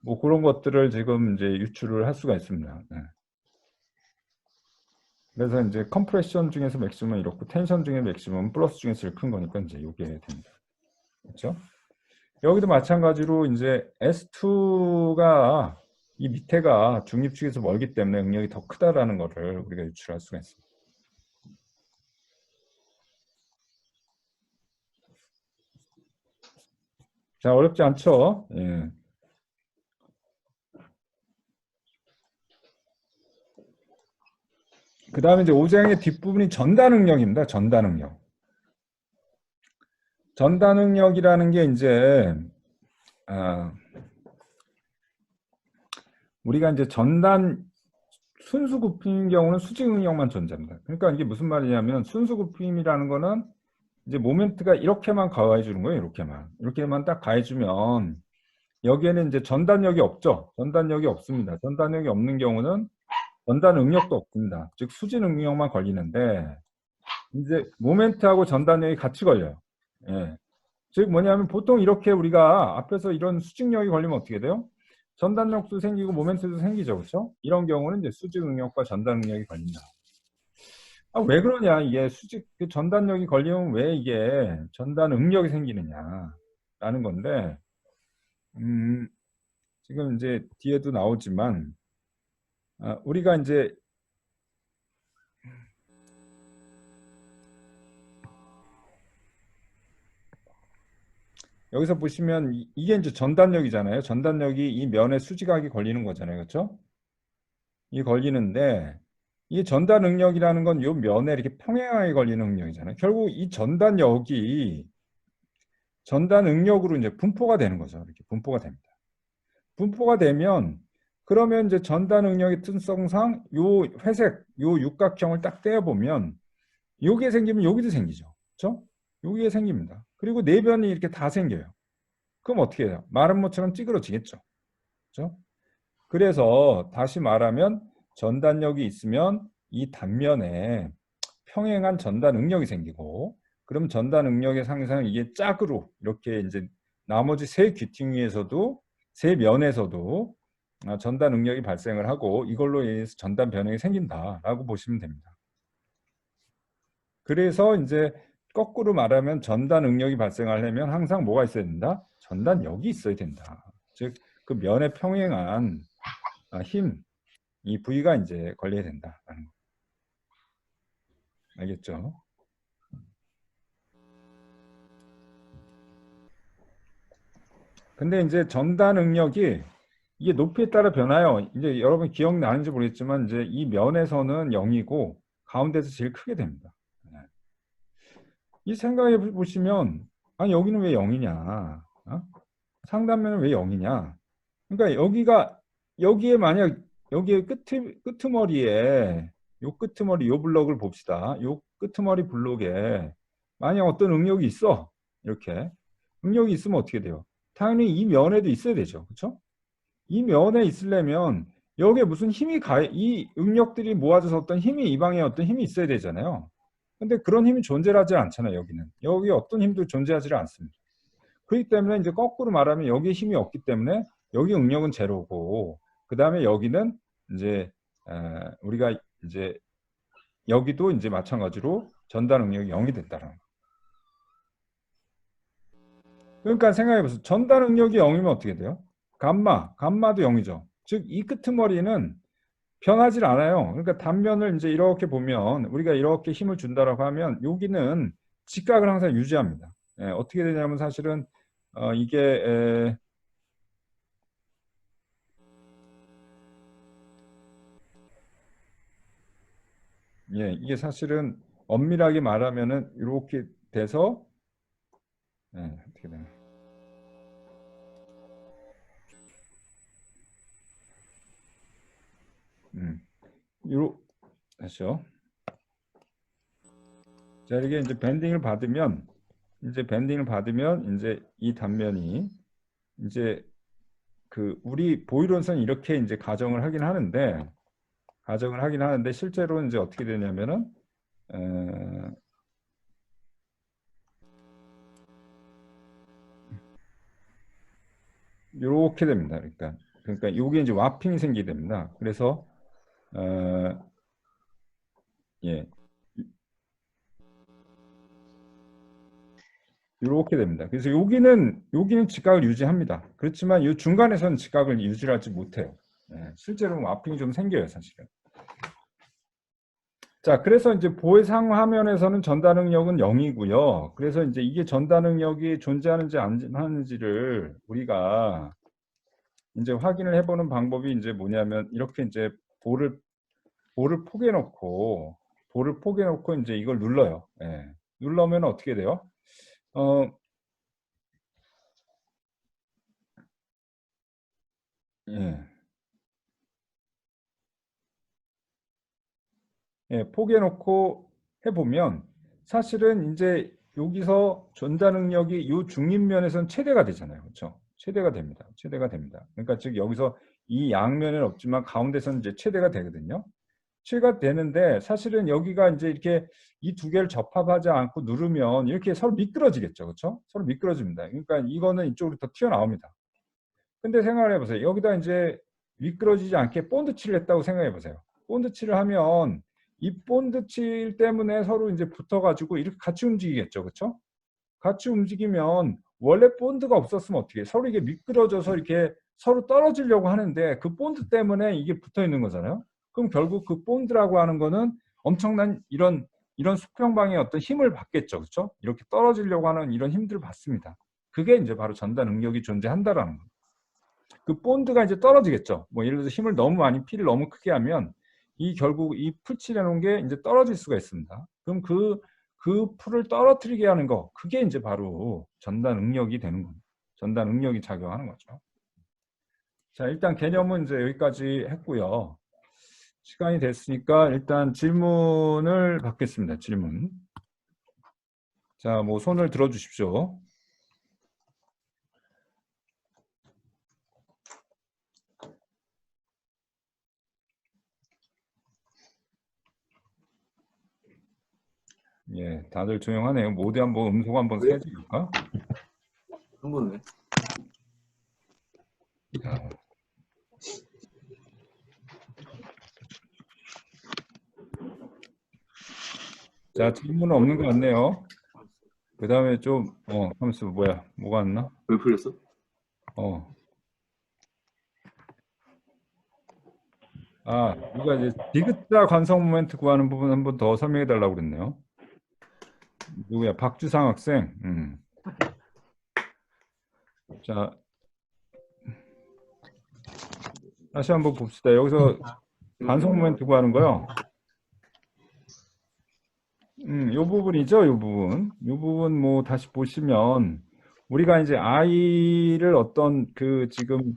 뭐 그런 것들을 지금 이제 유출을 할 수가 있습니다. 네. 그래서 이제 컴프레션 중에서 맥시멈은 이렇고 텐션 중에 맥시멈은 플러스 중에서 제일 큰 거니까 이제 이게 됩니다. 그렇죠? 여기도 마찬가지로 이제 S2가 이 밑에가 중립축에서 멀기 때문에 응력이 더 크다라는 것을 우리가 유출할 수가 있습니다. 자, 어렵지 않죠? 예. 그 다음에 이제 5장의 뒷부분이 전단 응력입니다. 전단 응력. 전단 응력이라는 게 이제 우리가 이제 전단 순수 굽힘인 경우는 수직 응력만 존재합니다. 그러니까 이게 무슨 말이냐면 순수 굽힘이라는 거는 이제 모멘트가 이렇게만 가해 주는 거예요. 이렇게만 딱 가해 주면 여기에는 이제 전단력이 없죠. 전단력이 없습니다. 전단력이 없는 경우는 전단 응력도 없습니다. 즉 수직 응력만 걸리는데 이제 모멘트하고 전단력이 같이 걸려요. 예. 즉 뭐냐면 보통 이렇게 우리가 앞에서 이런 수직력이 걸리면 어떻게 돼요? 전단력도 생기고 모멘트도 생기죠. 그렇죠? 이런 경우는 이제 수직 응력과 전단 응력이 걸린다. 왜 그러냐? 이게 그 전단력이 걸리면 왜 이게 전단 응력이 생기느냐라는 건데 지금 이제 뒤에도 나오지만 우리가 이제 여기서 보시면 이게 이제 전단력이잖아요. 전단력이 이 면에 수직하게 걸리는 거잖아요. 그렇죠? 이 걸리는데 이 전단 응력이라는 건 이 면에 이렇게 평행하게 걸리는 응력이잖아요. 결국 이 전단력이 전단 응력으로 이제 분포가 되는 거죠. 이렇게 분포가 됩니다. 분포가 되면 그러면 이제 전단 응력의 특성상 요 회색 요 육각형을 딱 떼어 보면 요게 생기면 여기도 생기죠. 그렇죠? 여기에 생깁니다. 그리고 내변이 이렇게 다 생겨요. 그럼 어떻게 해요? 마른 모처럼 찌그러지겠죠. 그렇죠? 그래서 다시 말하면 전단력이 있으면 이 단면에 평행한 전단 응력이 생기고, 그럼 전단 응력의 상승은 이게 짝으로 이렇게 이제 나머지 세 귀퉁이에서도, 세 면에서도 전단 응력이 발생을 하고, 이걸로 인해서 전단 변형이 생긴다라고 보시면 됩니다. 그래서 이제 거꾸로 말하면 전단 응력이 발생하려면 항상 뭐가 있어야 된다? 전단력이 있어야 된다. 즉 그 면에 평행한 힘, 이 부위가 이제 걸려야 된다라는 거. 알겠죠? 근데 이제 전단 응력이 이게 높이에 따라 변화요. 이제 여러분 기억나는지 모르겠지만 이제 이 면에서는 0이고 가운데서 제일 크게 됩니다. 이 생각해 보시면, 아니 여기는 왜 0이냐? 상단면은 왜 0이냐? 그러니까 여기에 만약 여기에 끄트머리에 요 끄트머리 요 블럭을 봅시다. 요 끄트머리 블록에 만약 어떤 응력이 있어. 이렇게 응력이 있으면 어떻게 돼요? 당연히 이 면에도 있어야 되죠. 그렇죠? 이 면에 있으려면 여기에 무슨 힘이 이 응력들이 모아져서 어떤 힘이, 이 방에 어떤 힘이 있어야 되잖아요. 근데 그런 힘이 존재하지 않잖아요. 여기는. 여기 어떤 힘도 존재하지 않습니다. 그렇기 때문에 이제 거꾸로 말하면 여기에 힘이 없기 때문에 여기 응력은 제로고, 그 다음에 여기는 이제 우리가 이제 여기도 이제 마찬가지로 전단 응력이 0이 됐다는 거. 그러니까 생각해 보세요. 전단 응력이 0이면 어떻게 돼요? 감마도 0이죠. 즉 이 끄트머리는 변하지 않아요. 그러니까 단면을 이제 이렇게 보면, 우리가 이렇게 힘을 준다라고 하면 여기는 직각을 항상 유지합니다. 어떻게 되냐면 사실은 이게 이게 사실은 엄밀하게 말하면은 이렇게 돼서 어떻게 되나? 다시요. 자, 이게 이제 밴딩을 받으면 이제 이 단면이 이제 그 우리 보이론선 이렇게 이제 가정을 하긴 하는데 실제로 이제 어떻게 되냐면은 이렇게 됩니다. 그러니까 이게 이제 와핑이 생기게 됩니다. 그래서 이렇게 됩니다. 그래서 여기는 직각을 유지합니다. 그렇지만 이 중간에서는 직각을 유지하지 못해요. 실제로는 와핑이 좀 생겨요, 사실은. 자, 그래서 이제 보해상 화면에서는 전단 응력은 0이고요. 그래서 이제 이게 전단 응력이 존재하는지 안 하는지를 우리가 이제 확인을 해보는 방법이 이제 뭐냐면, 이렇게 이제 볼을 포개놓고 이제 이걸 눌러요. 눌러면 어떻게 돼요? 포개놓고 해보면 사실은 이제 여기서 전단 응력이 이 중립면에서는 최대가 되잖아요. 그렇죠? 최대가 됩니다. 그러니까 즉 여기서 이 양면은 없지만 가운데서는 이제 최대가 되거든요. 최대가 되는데 사실은 여기가 이제 이렇게 이 두 개를 접합하지 않고 누르면 이렇게 서로 미끄러지겠죠. 그렇죠? 서로 미끄러집니다. 그러니까 이거는 이쪽으로 더 튀어나옵니다. 근데 생각을 해보세요. 여기다 이제 미끄러지지 않게 본드칠을 했다고 생각해 보세요. 본드칠을 하면 이 본드칠 때문에 서로 이제 붙어가지고 이렇게 같이 움직이겠죠. 그렇죠? 같이 움직이면 원래 본드가 없었으면 어떻게 해요? 서로 이게 미끄러져서 이렇게 서로 떨어지려고 하는데 그 본드 때문에 이게 붙어 있는 거잖아요. 그럼 결국 그 본드라고 하는 거는 엄청난 이런 수평방의 어떤 힘을 받겠죠. 그렇죠? 이렇게 떨어지려고 하는 이런 힘들을 받습니다. 그게 이제 바로 전단 응력이 존재한다라는 거예요. 그 본드가 이제 떨어지겠죠. 뭐 예를 들어서 힘을 너무 많이, 피를 너무 크게 하면 결국 이 풀칠해 놓은 게 이제 떨어질 수가 있습니다. 그럼 그 풀을 떨어뜨리게 하는 거, 그게 이제 바로 전단 응력이 되는 겁니다. 전단 응력이 작용하는 거죠. 자, 일단 개념은 이제 여기까지 했고요. 시간이 됐으니까 일단 질문을 받겠습니다. 질문. 자, 뭐 손을 들어 주십시오. 예, 다들 조용하네요. 모두 한번 음성 한번 세줄까? 한 번에. 자, 질문은 없는 것 같네요. 그 다음에 좀, 하면서 뭐가 왔나? 왜 풀렸어? 누가 이제 디귿자 관성 모멘트 구하는 부분 한 번 더 설명해 달라고 그랬네요. 누구야? 박주상 학생. 자, 다시 한번 봅시다. 여기서 관성 모멘트 구하는 거요. 요 부분이죠, 요 부분. 요 부분 뭐 다시 보시면 우리가 이제 i를 어떤 그 지금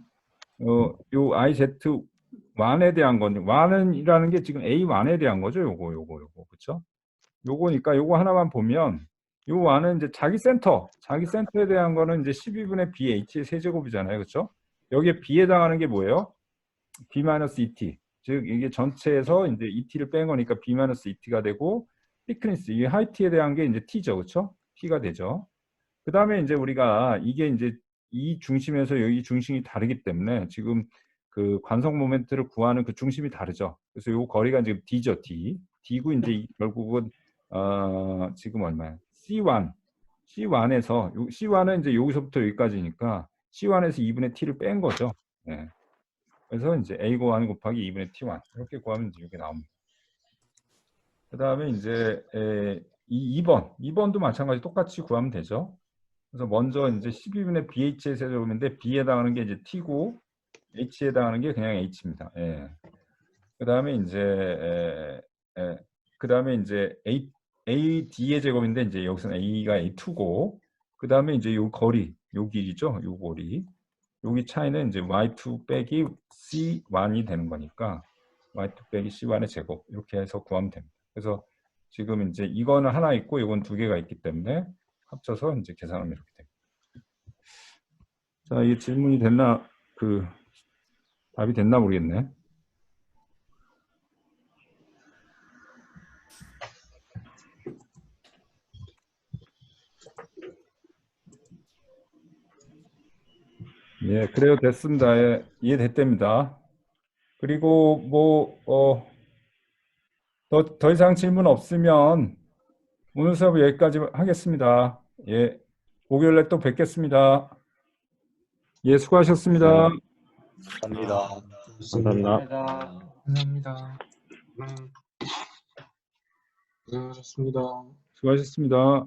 요 IZ1에 대한 건 1이라는 게 지금 A1에 대한 거죠, 요거 그렇죠? 요거니까 요거 하나만 보면 요 1은 이제 자기 센터에 대한 거는 이제 12분의 BH의 세제곱이잖아요, 그렇죠? 여기에 B에 해당하는 게 뭐예요? B-ET. 즉 이게 전체에서 이제 ET를 뺀 거니까 B-ET가 되고 thickness, 이 하이트에 대한 게 이제 T죠, 그렇죠? T가 되죠. 그 다음에 이제 우리가 이게 이제 이 중심에서 여기 중심이 다르기 때문에 지금 그 관성 모멘트를 구하는 그 중심이 다르죠. 그래서 요 거리가 지금 D죠, D. D고 이제 결국은 지금 얼마야? C1에서 C1은 이제 여기서부터 여기까지니까 C1에서 2분의 T를 뺀 거죠. 네. 그래서 이제 A1 곱하기 2분의 T1 이렇게 구하면 이제 이게 나옵니다. 그 다음에 이제 2번도 마찬가지 똑같이 구하면 되죠. 그래서 먼저 이제 12분의 BH의 세제곱인데 B에 해당하는 게 이제 T고 H에 해당하는 게 그냥 H입니다. 예. 그 다음에 이제 AD의 제곱인데 이제 여기서는 A가 A2고 그 다음에 이제 요 거리, 요 길이죠. 요 거리. 여기 차이는 이제 Y2 빼기 C1이 되는 거니까 Y2 빼기 C1의 제곱 이렇게 해서 구하면 됩니다. 그래서 지금 이제 이거는 하나 있고 이건 두 개가 있기 때문에 합쳐서 이제 계산하면 이렇게 됩니다. 자, 이 질문이 됐나, 답이 됐나 모르겠네. 예, 그래요. 됐습니다. 예, 이해됐답니다. 그리고 더 이상 질문 없으면 오늘 수업 여기까지 하겠습니다. 예, 목요일에 또 뵙겠습니다. 예, 수고하셨습니다. 감사합니다. 감사합니다. 감사합니다. 고생하셨습니다. 수고하셨습니다.